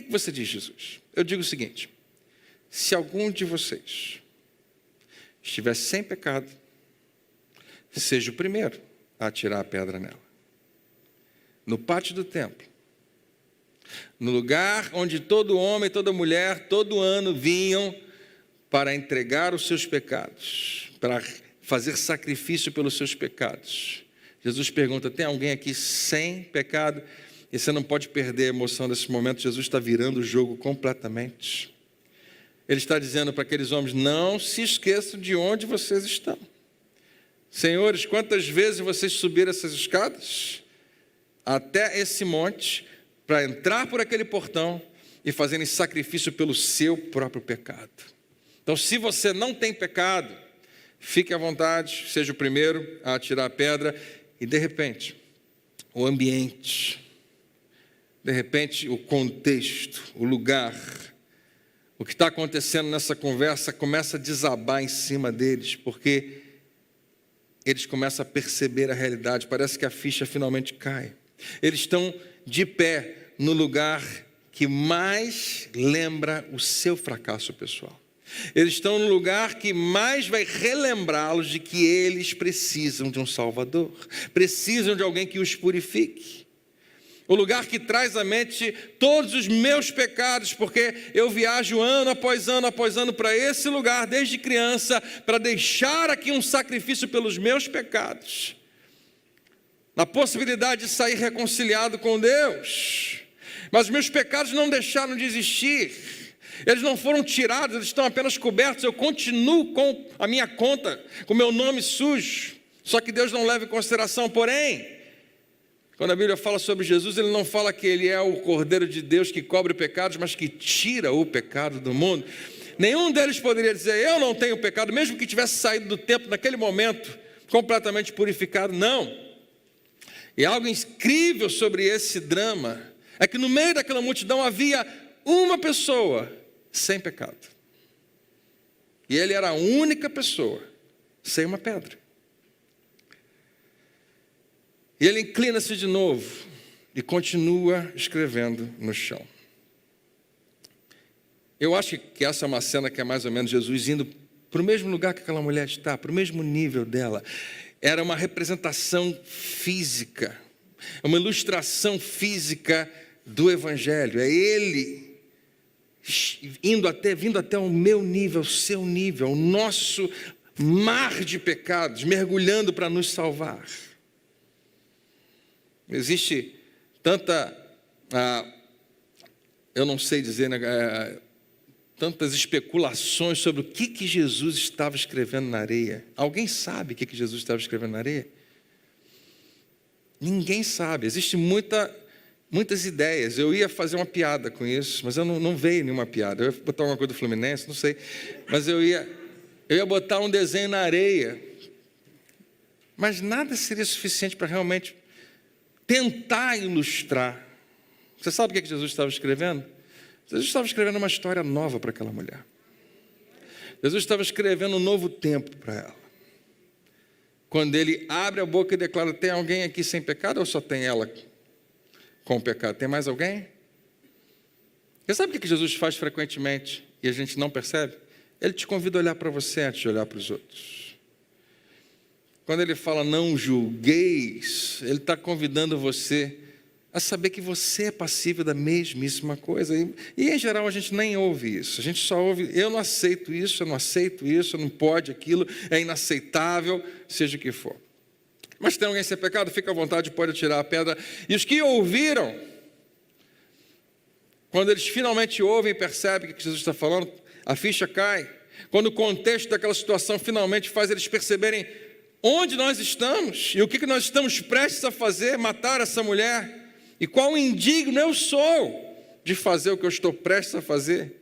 que você diz, Jesus? Eu digo o seguinte: se algum de vocês estiver sem pecado, seja o primeiro a atirar a pedra nela. No pátio do templo, no lugar onde todo homem e toda mulher, todo ano, vinham para entregar os seus pecados, para fazer sacrifício pelos seus pecados. Jesus pergunta: tem alguém aqui sem pecado? E você não pode perder a emoção desse momento. Jesus está virando o jogo completamente. Ele está dizendo para aqueles homens: não se esqueçam de onde vocês estão. Senhores, quantas vezes vocês subiram essas escadas até esse monte para entrar por aquele portão e fazerem sacrifício pelo seu próprio pecado? Então, se você não tem pecado, fique à vontade, seja o primeiro a atirar a pedra. E de repente, o ambiente, de repente o contexto, o lugar, o que está acontecendo nessa conversa começa a desabar em cima deles, porque eles começam a perceber a realidade. Parece que a ficha finalmente cai. Eles estão de pé no lugar que mais lembra o seu fracasso pessoal. Eles estão no lugar que mais vai relembrá-los de que eles precisam de um Salvador, precisam de alguém que os purifique. O lugar que traz à mente todos os meus pecados, porque eu viajo ano após ano para esse lugar desde criança, para deixar aqui um sacrifício pelos meus pecados, na possibilidade de sair reconciliado com Deus. Mas meus pecados não deixaram de existir, eles não foram tirados, eles estão apenas cobertos. Eu continuo com a minha conta, com o meu nome sujo, só que Deus não leva em consideração. Porém, quando a Bíblia fala sobre Jesus, ele não fala que ele é o Cordeiro de Deus que cobre pecados, mas que tira o pecado do mundo. Nenhum deles poderia dizer: eu não tenho pecado, mesmo que tivesse saído do templo naquele momento, completamente purificado. Não. E algo incrível sobre esse drama é que no meio daquela multidão havia uma pessoa sem pecado. E ele era a única pessoa sem uma pedra. E ele inclina-se de novo e continua escrevendo no chão. Eu acho que essa é uma cena que é mais ou menos Jesus indo para o mesmo lugar que aquela mulher está, para o mesmo nível dela. Era uma representação física, uma ilustração física do Evangelho. É ele vindo até o meu nível, o seu nível, o nosso mar de pecados, mergulhando para nos salvar. Existe tanta, eu não sei dizer, tantas especulações sobre o que Jesus estava escrevendo na areia. Alguém sabe o que Jesus estava escrevendo na areia? Ninguém sabe. Existem muitas ideias. Eu ia fazer uma piada com isso, mas eu não veio nenhuma piada. Eu ia botar alguma coisa do Fluminense, não sei. Mas eu ia botar um desenho na areia. Mas nada seria suficiente para realmente tentar ilustrar. Você sabe o que Jesus estava escrevendo? Jesus estava escrevendo uma história nova para aquela mulher. Jesus estava escrevendo um novo tempo para ela. Quando ele abre a boca e declara: tem alguém aqui sem pecado ou só tem ela com pecado? Tem mais alguém? Você sabe o que Jesus faz frequentemente e a gente não percebe? Ele te convida a olhar para você antes de olhar para os outros. Quando ele fala não julgueis, ele está convidando você a saber que você é passível da mesmíssima coisa. E em geral a gente nem ouve isso. A gente só ouve: eu não aceito isso, eu não aceito isso, não pode aquilo, é inaceitável, seja o que for. Mas tem alguém sem pecado? Fica à vontade, pode tirar a pedra. E os que ouviram, quando eles finalmente ouvem e percebem o que Jesus está falando, a ficha cai. Quando o contexto daquela situação finalmente faz eles perceberem onde nós estamos e o que nós estamos prestes a fazer, matar essa mulher. E quão indigno eu sou de fazer o que eu estou prestes a fazer.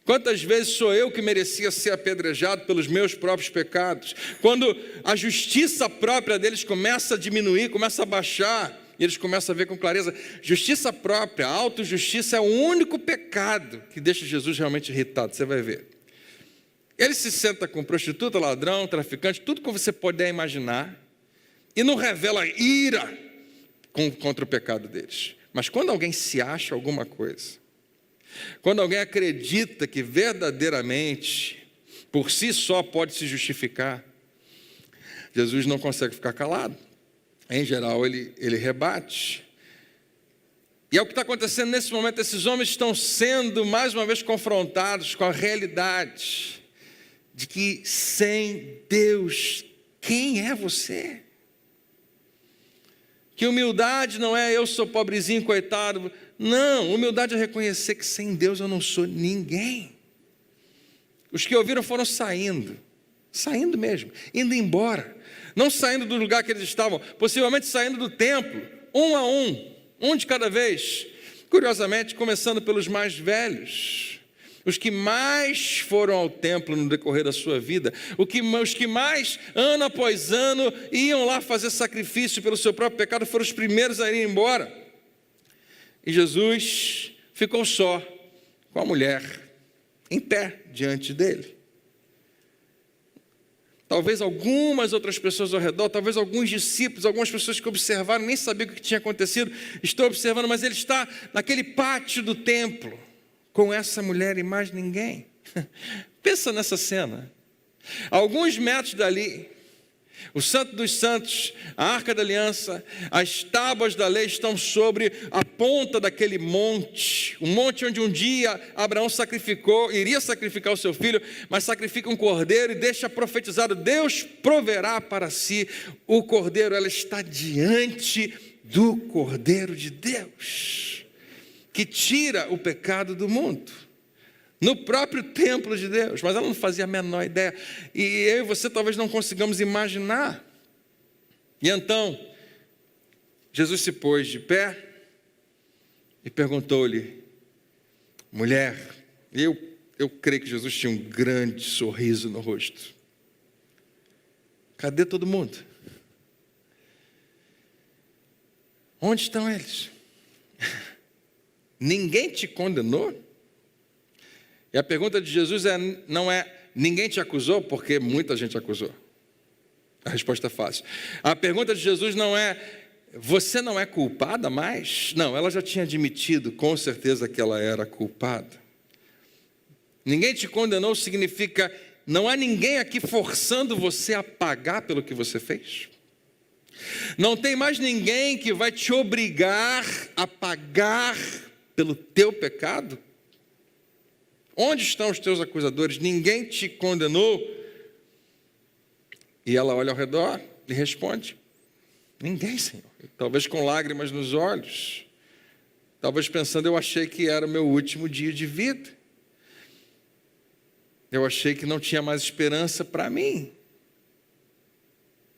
Quantas vezes sou eu que merecia ser apedrejado pelos meus próprios pecados? Quando a justiça própria deles começa a diminuir, começa a baixar, e eles começam a ver com clareza: justiça própria, autojustiça é o único pecado que deixa Jesus realmente irritado. Você vai ver. Ele se senta com prostituta, ladrão, traficante, tudo que você puder imaginar, e não revela ira contra o pecado deles. Mas quando alguém se acha alguma coisa, Quando alguém acredita que verdadeiramente, por si só, pode se justificar, Jesus não consegue ficar calado. Em geral, ele rebate. E é o que está acontecendo nesse momento. Esses homens estão sendo, mais uma vez, confrontados com a realidade de que sem Deus, quem é você? Que humildade não é eu sou pobrezinho, coitado. Não, humildade é reconhecer que sem Deus eu não sou ninguém. Os que ouviram foram saindo mesmo, indo embora. Não saindo do lugar que eles estavam, possivelmente saindo do templo, um a um de cada vez. Curiosamente, começando pelos mais velhos, os que mais foram ao templo no decorrer da sua vida, os que mais, ano após ano, iam lá fazer sacrifício pelo seu próprio pecado, foram os primeiros a ir embora. E Jesus ficou só com a mulher, em pé diante dele. Talvez algumas outras pessoas ao redor, talvez alguns discípulos, algumas pessoas que observaram, nem sabiam o que tinha acontecido, estão observando, mas ele está naquele pátio do templo, com essa mulher e mais ninguém. Pensa nessa cena. A alguns metros dali, o Santo dos Santos, a Arca da Aliança, as tábuas da lei estão sobre a ponta daquele monte, o monte onde um dia Abraão iria sacrificar o seu filho, mas sacrifica um cordeiro e deixa profetizado, Deus proverá para si o cordeiro. Ela está diante do Cordeiro de Deus, que tira o pecado do mundo, no próprio templo de Deus, mas ela não fazia a menor ideia, e eu e você talvez não consigamos imaginar. E então, Jesus se pôs de pé e perguntou-lhe, mulher, e eu creio que Jesus tinha um grande sorriso no rosto, cadê todo mundo? Onde estão eles? Ninguém te condenou? E a pergunta de Jesus não é, ninguém te acusou? Porque muita gente acusou. A resposta é fácil. A pergunta de Jesus não é, você não é culpada mais? Não, ela já tinha admitido com certeza que ela era culpada. Ninguém te condenou significa, não há ninguém aqui forçando você a pagar pelo que você fez. Não tem mais ninguém que vai te obrigar a pagar pelo teu pecado. Onde estão os teus acusadores? Ninguém te condenou? E ela olha ao redor e responde, ninguém, Senhor. Talvez com lágrimas nos olhos, talvez pensando, eu achei que era o meu último dia de vida, eu achei que não tinha mais esperança para mim,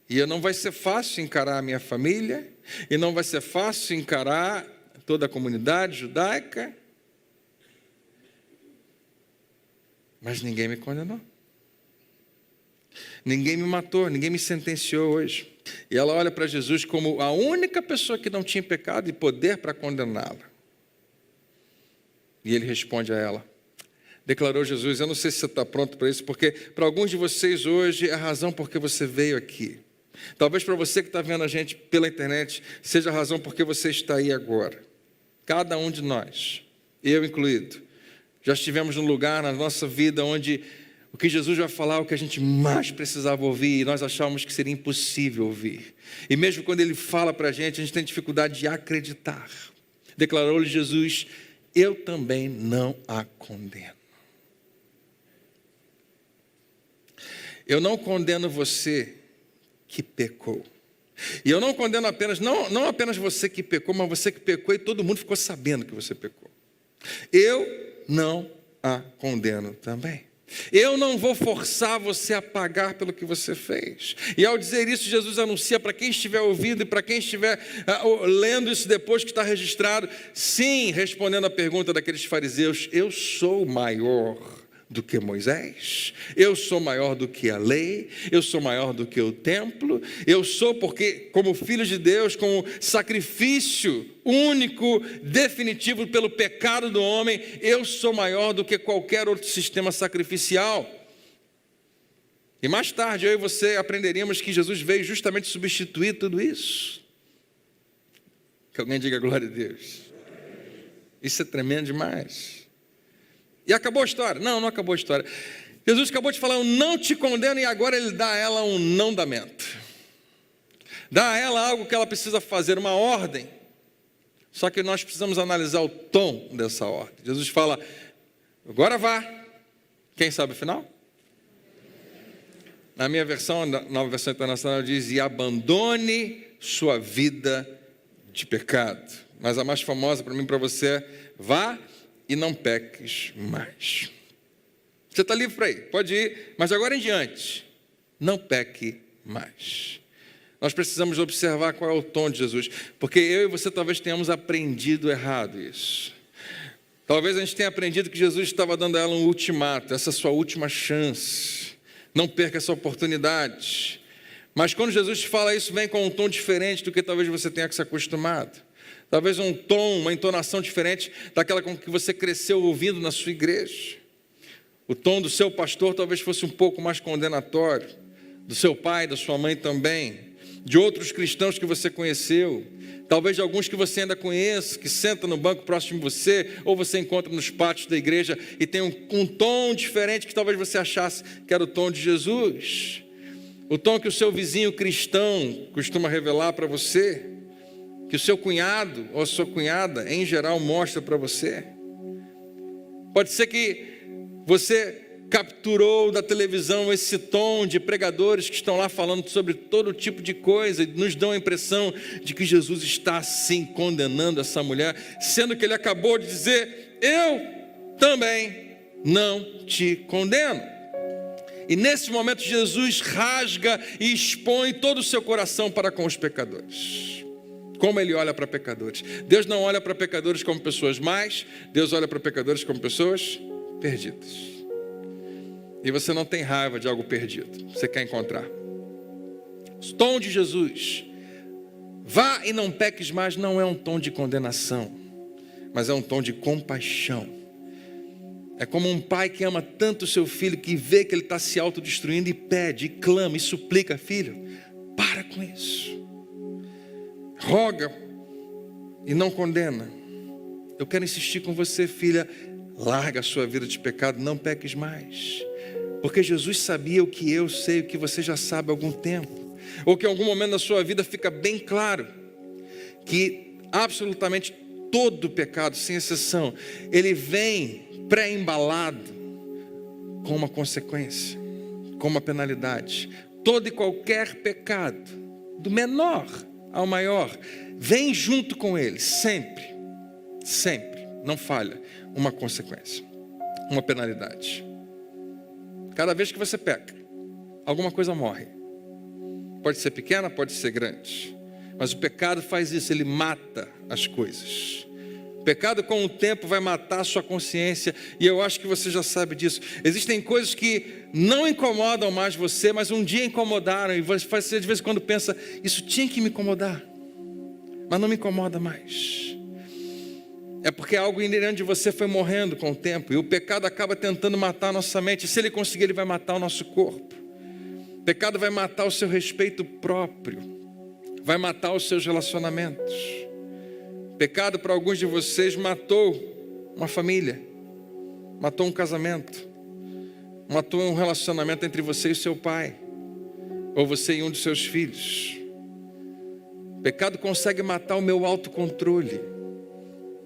e não vai ser fácil encarar a minha família, e não vai ser fácil encarar toda a comunidade judaica, mas ninguém me condenou. Ninguém me matou, ninguém me sentenciou hoje. E ela olha para Jesus como a única pessoa que não tinha pecado e poder para condená-la. E ele responde a ela. Declarou Jesus, eu não sei se você está pronto para isso, porque para alguns de vocês hoje é a razão porque você veio aqui. Talvez para você que está vendo a gente pela internet, seja a razão porque você está aí agora. Cada um de nós, eu incluído, já estivemos num lugar na nossa vida onde o que Jesus vai falar é o que a gente mais precisava ouvir e nós achávamos que seria impossível ouvir. E mesmo quando Ele fala para a gente tem dificuldade de acreditar. Declarou-lhe Jesus, eu também não a condeno. Eu não condeno você que pecou. E eu não condeno apenas, não apenas você que pecou, mas você que pecou e todo mundo ficou sabendo que você pecou. Eu não a condeno também. Eu não vou forçar você a pagar pelo que você fez. E ao dizer isso, Jesus anuncia para quem estiver ouvindo e para quem estiver lendo isso depois que está registrado, sim, respondendo à pergunta daqueles fariseus, eu sou maior do que Moisés, eu sou maior do que a lei, eu sou maior do que o templo, eu sou porque, como filho de Deus, como sacrifício único, definitivo pelo pecado do homem, eu sou maior do que qualquer outro sistema sacrificial. E mais tarde, eu e você aprenderíamos que Jesus veio justamente substituir tudo isso. Que alguém diga glória a Deus. Isso é tremendo demais. E acabou a história. Não, não acabou a história. Jesus acabou de falar, eu não te condeno, e agora ele dá a ela um não-damento. Dá a ela algo que ela precisa fazer, uma ordem. Só que nós precisamos analisar o tom dessa ordem. Jesus fala, agora vá. Quem sabe o final? Na minha versão, na Nova Versão Internacional, diz, e abandone sua vida de pecado. Mas a mais famosa para mim e para você é, vá e não peques mais. Você está livre para ir, pode ir, mas agora em diante, não peque mais. Nós precisamos observar qual é o tom de Jesus, porque eu e você talvez tenhamos aprendido errado isso. Talvez a gente tenha aprendido que Jesus estava dando a ela um ultimato, essa é a sua última chance, não perca essa oportunidade. Mas quando Jesus te fala isso, vem com um tom diferente do que talvez você tenha que se acostumado. Talvez um tom, uma entonação diferente daquela com que você cresceu ouvindo na sua igreja. O tom do seu pastor talvez fosse um pouco mais condenatório, do seu pai, da sua mãe também, de outros cristãos que você conheceu, talvez de alguns que você ainda conhece, que senta no banco próximo de você, ou você encontra nos pátios da igreja e tem um tom diferente que talvez você achasse que era o tom de Jesus. O tom que o seu vizinho cristão costuma revelar para você, que o seu cunhado ou a sua cunhada, em geral, mostra para você. Pode ser que você capturou da televisão esse tom de pregadores que estão lá falando sobre todo tipo de coisa e nos dão a impressão de que Jesus está assim condenando essa mulher, sendo que ele acabou de dizer, eu também não te condeno. E nesse momento Jesus rasga e expõe todo o seu coração para com os pecadores. Como ele olha para pecadores. Deus não olha para pecadores como pessoas más, Deus olha para pecadores como pessoas perdidas. E você não tem raiva de algo perdido, você quer encontrar. O tom de Jesus, vá e não peques mais, não é um tom de condenação, mas é um tom de compaixão. É como um pai que ama tanto o seu filho, que vê que ele está se autodestruindo e pede, e clama, e suplica, filho, para com isso. Roga e não condena. Eu quero insistir com você, filha, larga a sua vida de pecado, não peques mais. Porque Jesus sabia o que eu sei, o que você já sabe há algum tempo. Ou que em algum momento da sua vida fica bem claro que absolutamente todo pecado, sem exceção, ele vem pré-embalado com uma consequência, com uma penalidade. Todo e qualquer pecado, do menor ao maior, vem junto com ele, sempre, não falha, uma consequência, uma penalidade. Cada vez que você peca, alguma coisa morre. Pode ser pequena, pode ser grande. Mas o pecado faz isso, ele mata as coisas. O pecado com o tempo vai matar a sua consciência. E eu acho que você já sabe disso. Existem coisas que não incomodam mais você, mas um dia incomodaram. E você de vez em quando pensa, isso tinha que me incomodar. Mas não me incomoda mais. É porque algo inerente de você foi morrendo com o tempo. E o pecado acaba tentando matar a nossa mente. E se ele conseguir, ele vai matar o nosso corpo. O pecado vai matar o seu respeito próprio. Vai matar os seus relacionamentos. O pecado para alguns de vocês matou uma família. Matou um casamento. Matou um relacionamento entre você e seu pai. Ou você e um dos seus filhos. O pecado consegue matar o meu autocontrole,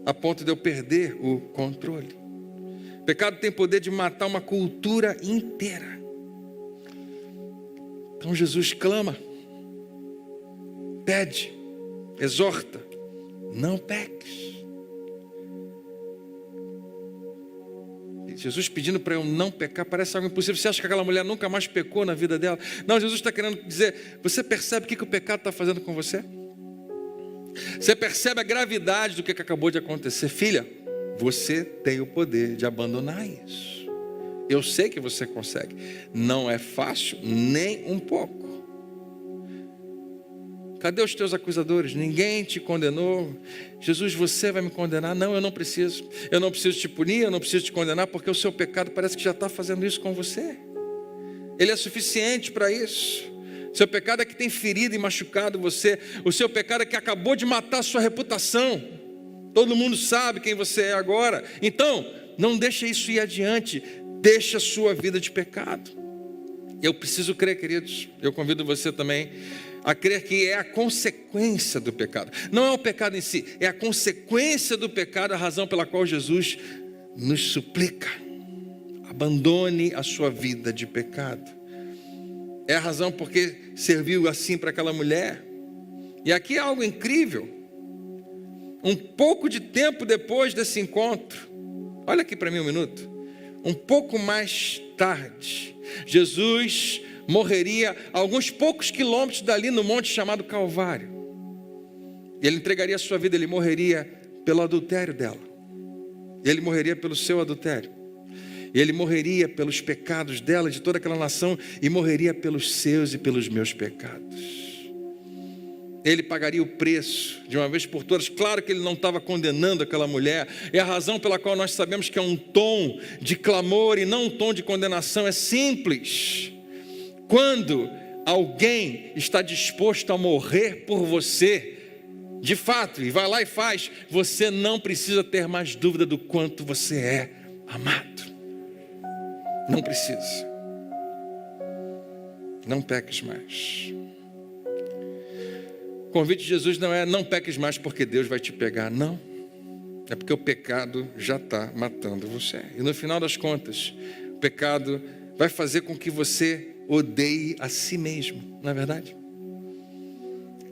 a ponto de eu perder o controle. O pecado tem poder de matar uma cultura inteira. Então Jesus clama, pede, exorta, não peques. E Jesus pedindo para eu não pecar, parece algo impossível. Você acha que aquela mulher nunca mais pecou na vida dela? Não, Jesus está querendo dizer, você percebe o que o pecado está fazendo com você? Você percebe a gravidade do que acabou de acontecer? Filha, você tem o poder de abandonar isso. Eu sei que você consegue. Não é fácil, nem um pouco. Cadê os teus acusadores? Ninguém te condenou. Jesus, você vai me condenar? Não, eu não preciso. Eu não preciso te punir, eu não preciso te condenar, porque o seu pecado parece que já está fazendo isso com você. Ele é suficiente para isso. Seu pecado é que tem ferido e machucado você. O seu pecado é que acabou de matar a sua reputação. Todo mundo sabe quem você é agora. Então, não deixa isso ir adiante. Deixa a sua vida de pecado. Eu preciso crer, queridos, eu convido você também a crer que é a consequência do pecado. Não é o pecado em si, é a consequência do pecado, a razão pela qual Jesus nos suplica: abandone a sua vida de pecado. É a razão porque serviu assim para aquela mulher. E aqui é algo incrível. Um pouco de tempo depois desse encontro, olha aqui para mim um minuto, um pouco mais tarde, Jesus morreria a alguns poucos quilômetros dali no monte chamado Calvário. Ele entregaria a sua vida, ele morreria pelo adultério dela. Ele morreria pelo seu adultério. Ele morreria pelos pecados dela e de toda aquela nação, e morreria pelos seus e pelos meus pecados. Ele pagaria o preço de uma vez por todas. Claro que ele não estava condenando aquela mulher. É a razão pela qual nós sabemos que é um tom de clamor e não um tom de condenação. É simples. Quando alguém está disposto a morrer por você, de fato, e vai lá e faz, você não precisa ter mais dúvida do quanto você é amado. Não precisa. Não peques mais. O convite de Jesus não é: não peques mais porque Deus vai te pegar. Não. É porque o pecado já está matando você. E no final das contas, o pecado vai fazer com que você odeie a si mesmo, não é verdade?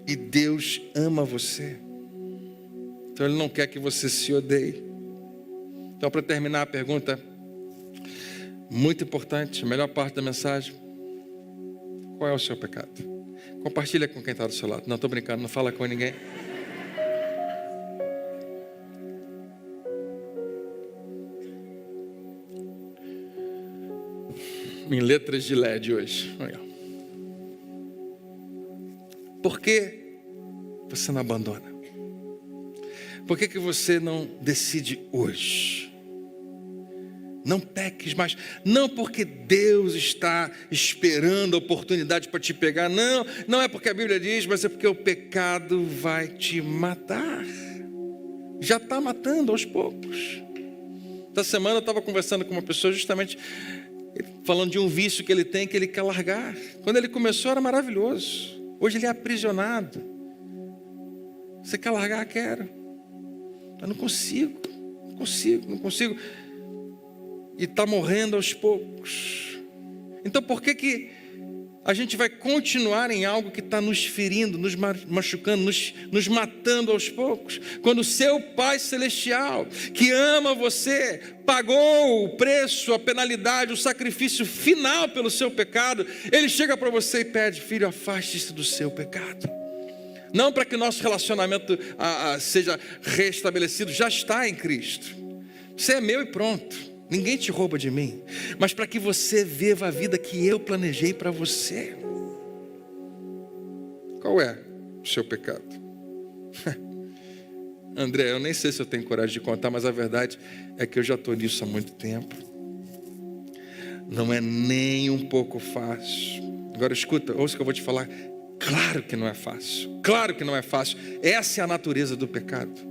E Deus ama você. Então Ele não quer que você se odeie. Então, para terminar a pergunta, muito importante, a melhor parte da mensagem: qual é o seu pecado? Compartilha com quem está do seu lado. Não, estou brincando, não fala com ninguém. Em letras de LED hoje. Por que você não abandona? Por que você não decide hoje? Não peques mais. Não porque Deus está esperando a oportunidade para te pegar. Não, não é porque a Bíblia diz, mas é porque o pecado vai te matar. Já está matando aos poucos. Essa semana eu estava conversando com uma pessoa justamente falando de um vício que ele tem, que ele quer largar. Quando ele começou era maravilhoso. Hoje ele é aprisionado. Você quer largar? Quero. Eu não consigo. Não consigo. E está morrendo aos poucos. Então por que a gente vai continuar em algo que está nos ferindo, nos machucando, nos matando aos poucos? Quando o seu Pai Celestial, que ama você, pagou o preço, a penalidade, o sacrifício final pelo seu pecado, Ele chega para você e pede: filho, afaste-se do seu pecado. Não para que o nosso relacionamento seja restabelecido, já está em Cristo. Você é meu e pronto. Ninguém te rouba de mim, mas para que você viva a vida que eu planejei para você. Qual é o seu pecado? André, eu nem sei se eu tenho coragem de contar, mas a verdade é que eu já estou nisso há muito tempo. Não é nem um pouco fácil. Agora escuta, ouça o que eu vou te falar. Claro que não é fácil. Claro que não é fácil. Essa é a natureza do pecado.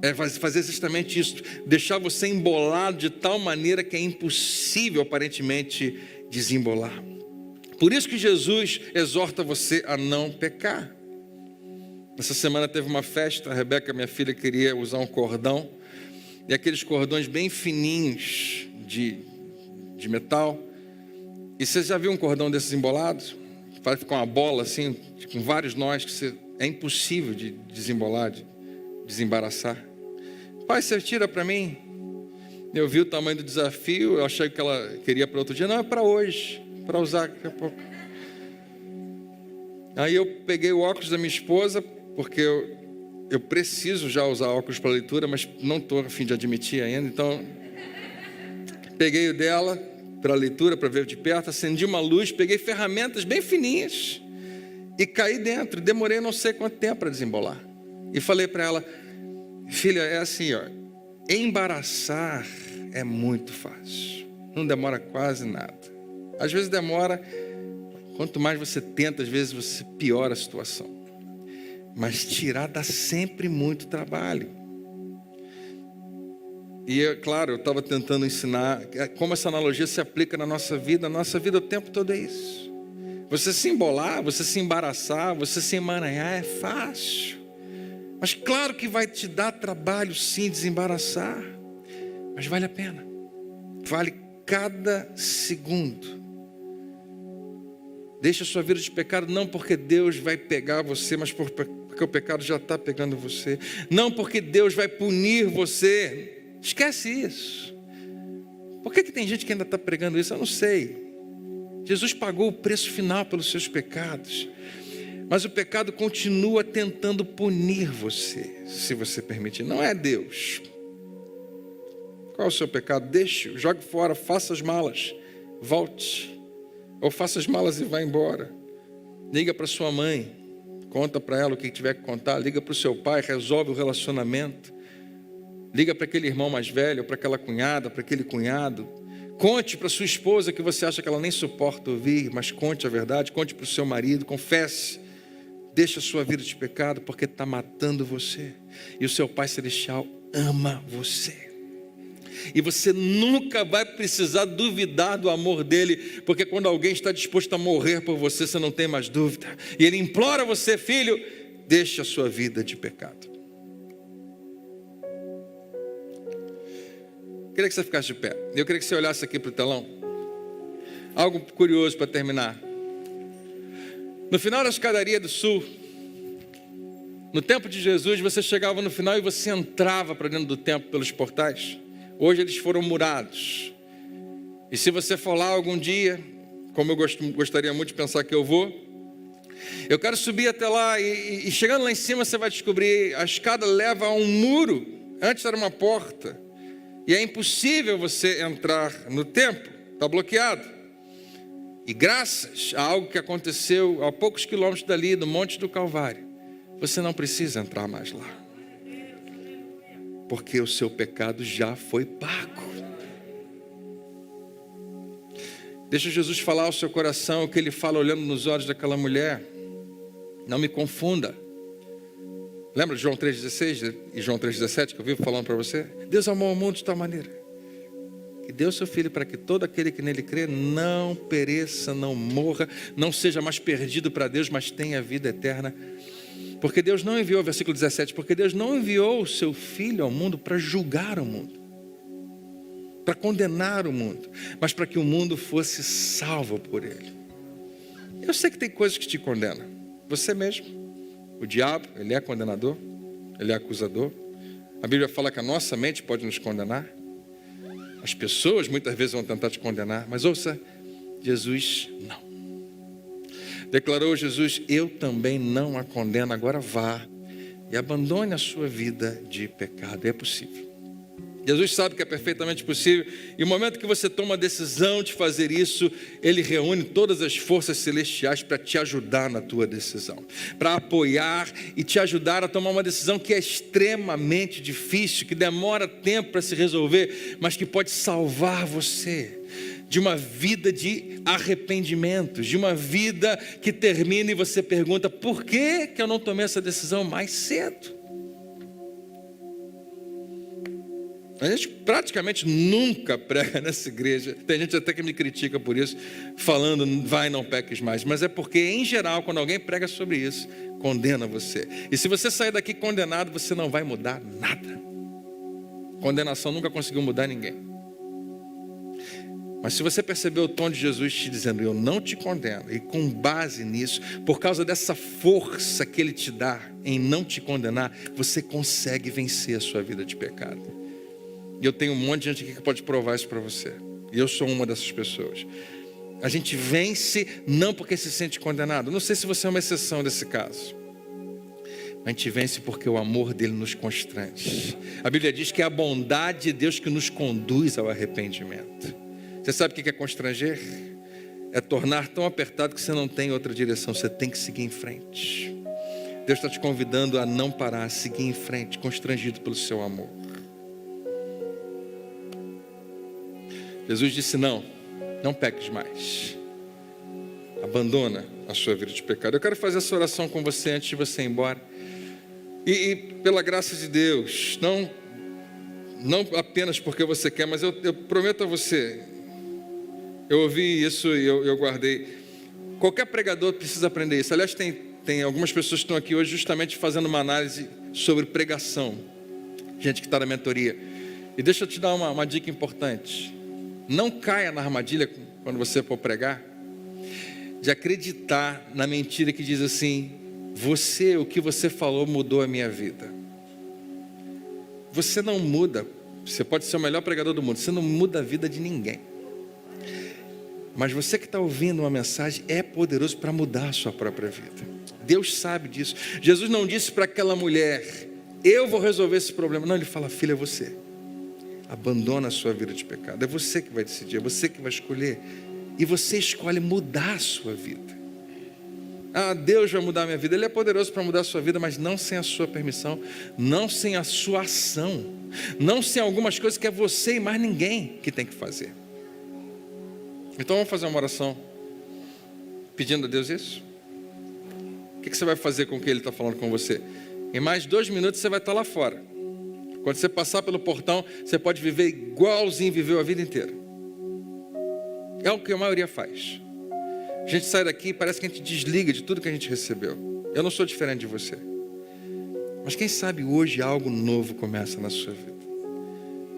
É fazer justamente isso, deixar você embolado de tal maneira que é impossível aparentemente desembolar. Por isso que Jesus exorta você a não pecar. Essa semana teve uma festa, a Rebeca, minha filha, queria usar um cordão, e aqueles cordões bem fininhos de metal. E você já viu um cordão desses embolados? Faz ficar uma bola assim, com vários nós, que é impossível de desembolar, de desembaraçar. Pai, você tira para mim. Eu vi o tamanho do desafio, eu achei que ela queria para outro dia. Não, é para hoje, para usar daqui a pouco. Aí eu peguei o óculos da minha esposa, porque eu preciso já usar óculos para leitura, mas não estou a fim de admitir ainda. Então, peguei o dela para leitura, para ver de perto, acendi uma luz, peguei ferramentas bem fininhas e caí dentro. Demorei não sei quanto tempo para desembolar. E falei para ela: filha, é assim, ó, embaraçar é muito fácil, não demora quase nada. Às vezes demora, quanto mais você tenta, às vezes você piora a situação. Mas tirar dá sempre muito trabalho. E, claro, eu estava tentando ensinar como essa analogia se aplica na nossa vida. A nossa vida o tempo todo é isso. Você se embolar, você se embaraçar, você se emaranhar é fácil. Mas claro que vai te dar trabalho sim desembaraçar. Mas vale a pena. Vale cada segundo. Deixa a sua vida de pecado não porque Deus vai pegar você, mas porque o pecado já está pegando você. Não porque Deus vai punir você. Esquece isso. Por que tem gente que ainda está pregando isso? Eu não sei. Jesus pagou o preço final pelos seus pecados. Mas o pecado continua tentando punir você, se você permitir. Não é Deus. Qual é o seu pecado? Deixe-o, jogue fora, faça as malas, volte. Ou faça as malas e vá embora. Liga para sua mãe, conta para ela o que tiver que contar. Liga para o seu pai, resolve o relacionamento. Liga para aquele irmão mais velho, para aquela cunhada, para aquele cunhado. Conte para sua esposa que você acha que ela nem suporta ouvir, mas conte a verdade. Conte para o seu marido, confesse. Deixa a sua vida de pecado porque está matando você. E o seu Pai Celestial ama você. E você nunca vai precisar duvidar do amor dele, porque quando alguém está disposto a morrer por você, você não tem mais dúvida. E ele implora você, filho, deixe a sua vida de pecado. Eu queria que você ficasse de pé. Eu queria que você olhasse aqui para o telão. Algo curioso para terminar. No final da escadaria do sul, no tempo de Jesus, você chegava no final e você entrava para dentro do templo pelos portais. Hoje eles foram murados. E se você for lá algum dia, como eu gostaria muito de pensar que eu vou, eu quero subir até lá e chegando lá em cima você vai descobrir, a escada leva a um muro. Antes era uma porta. E é impossível você entrar no templo, está bloqueado. E graças a algo que aconteceu a poucos quilômetros dali, no Monte do Calvário, você não precisa entrar mais lá. Porque o seu pecado já foi pago. Deixa Jesus falar ao seu coração o que ele fala olhando nos olhos daquela mulher. Não me confunda. Lembra de João 3,16 e João 3,17 que eu vivo falando para você? Deus amou o mundo de tal maneira que deu seu Filho para que todo aquele que nele crê não pereça, não morra, não seja mais perdido para Deus, mas tenha vida eterna. Porque Deus não enviou, versículo 17, porque Deus não enviou o seu Filho ao mundo para julgar o mundo, para condenar o mundo, mas para que o mundo fosse salvo por ele. Eu sei que tem coisas que te condenam. Você mesmo, o diabo, ele é condenador, ele é acusador. A Bíblia fala que a nossa mente pode nos condenar. As pessoas muitas vezes vão tentar te condenar, mas ouça, Jesus não. Declarou Jesus, eu também não a condeno, agora vá e abandone a sua vida de pecado. É possível. Jesus sabe que é perfeitamente possível. E o momento que você toma a decisão de fazer isso, Ele reúne todas as forças celestiais para te ajudar na tua decisão. Para apoiar e te ajudar a tomar uma decisão que é extremamente difícil, que demora tempo para se resolver, mas que pode salvar você de uma vida de arrependimentos, de uma vida que termina e você pergunta, por que eu não tomei essa decisão mais cedo? A gente praticamente nunca prega nessa igreja. Tem gente até que me critica por isso, falando, vai, não peques mais. Mas é porque, em geral, quando alguém prega sobre isso, condena você. E se você sair daqui condenado, você não vai mudar nada. Condenação nunca conseguiu mudar ninguém. Mas se você perceber o tom de Jesus te dizendo, eu não te condeno, e com base nisso, por causa dessa força que Ele te dá em não te condenar, você consegue vencer a sua vida de pecado. E eu tenho um monte de gente aqui que pode provar isso para você. E eu sou uma dessas pessoas. A gente vence não porque se sente condenado. Não sei se você é uma exceção desse caso. A gente vence porque o amor dele nos constrange. A Bíblia diz que é a bondade de Deus que nos conduz ao arrependimento. Você sabe o que é constranger? É tornar tão apertado que você não tem outra direção. Você tem que seguir em frente. Deus está te convidando a não parar, a seguir em frente, constrangido pelo seu amor. Jesus disse, não peques mais. Abandona a sua vida de pecado. Eu quero fazer essa oração com você antes de você ir embora. E pela graça de Deus, não apenas porque você quer, mas eu prometo a você, eu ouvi isso e eu guardei. Qualquer pregador precisa aprender isso. Aliás, tem algumas pessoas que estão aqui hoje justamente fazendo uma análise sobre pregação. Gente que está na mentoria. E deixa eu te dar uma dica importante. Não caia na armadilha quando você for pregar, de acreditar na mentira que diz assim: o que você falou mudou a minha vida. Você não muda. Você pode ser o melhor pregador do mundo, você não muda a vida de ninguém. Mas você que está ouvindo uma mensagem é poderoso para mudar a sua própria vida. Deus sabe disso. Jesus não disse para aquela mulher: eu vou resolver esse problema. Não, ele fala: filha, é você. Abandona a sua vida de pecado. É você que vai decidir, é você que vai escolher. E você escolhe mudar a sua vida. Deus vai mudar a minha vida. Ele é poderoso para mudar a sua vida, mas não sem a sua permissão, não sem a sua ação, não sem algumas coisas que é você e mais ninguém que tem que fazer. Então vamos fazer uma oração pedindo a Deus isso? O que você vai fazer com o que Ele está falando com você? Em mais 2 minutos você vai estar lá fora. Quando você passar pelo portão, você pode viver igualzinho viveu a vida inteira. É o que a maioria faz. A gente sai daqui e parece que a gente desliga de tudo que a gente recebeu. Eu não sou diferente de você. Mas quem sabe hoje algo novo começa na sua vida.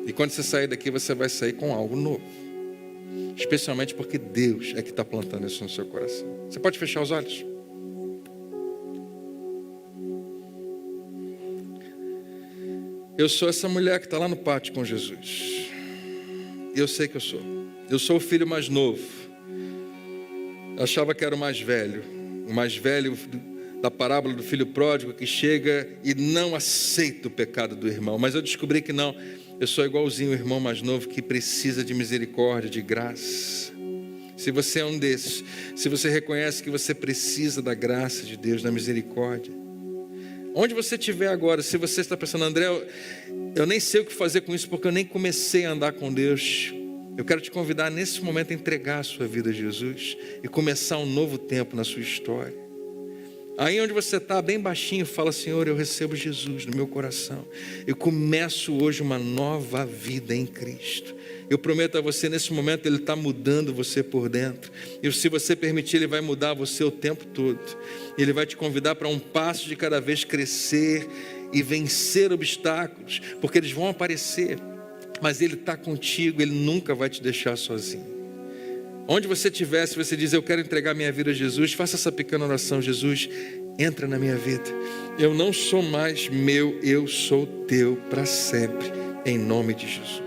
E quando você sair daqui, você vai sair com algo novo. Especialmente porque Deus é que está plantando isso no seu coração. Você pode fechar os olhos? Eu sou essa mulher que está lá no pátio com Jesus. Eu sei que eu sou. Eu sou o filho mais novo. Eu achava que era o mais velho da parábola do filho pródigo que chega e não aceita o pecado do irmão. Mas eu descobri que não. Eu sou igualzinho o irmão mais novo que precisa de misericórdia, de graça. Se você é um desses, se você reconhece que você precisa da graça de Deus, da misericórdia, onde você estiver agora, se você está pensando: André, eu nem sei o que fazer com isso porque eu nem comecei a andar com Deus. Eu quero te convidar nesse momento a entregar a sua vida a Jesus e começar um novo tempo na sua história. Aí onde você está, bem baixinho, fala: Senhor, eu recebo Jesus no meu coração. Eu começo hoje uma nova vida em Cristo. Eu prometo a você, nesse momento, Ele está mudando você por dentro. E se você permitir, Ele vai mudar você o tempo todo. Ele vai te convidar para um passo de cada vez crescer e vencer obstáculos, porque eles vão aparecer. Mas Ele está contigo, Ele nunca vai te deixar sozinho. Onde você estiver, se você diz: eu quero entregar minha vida a Jesus, faça essa pequena oração: Jesus, entra na minha vida. Eu não sou mais meu, eu sou teu para sempre, em nome de Jesus.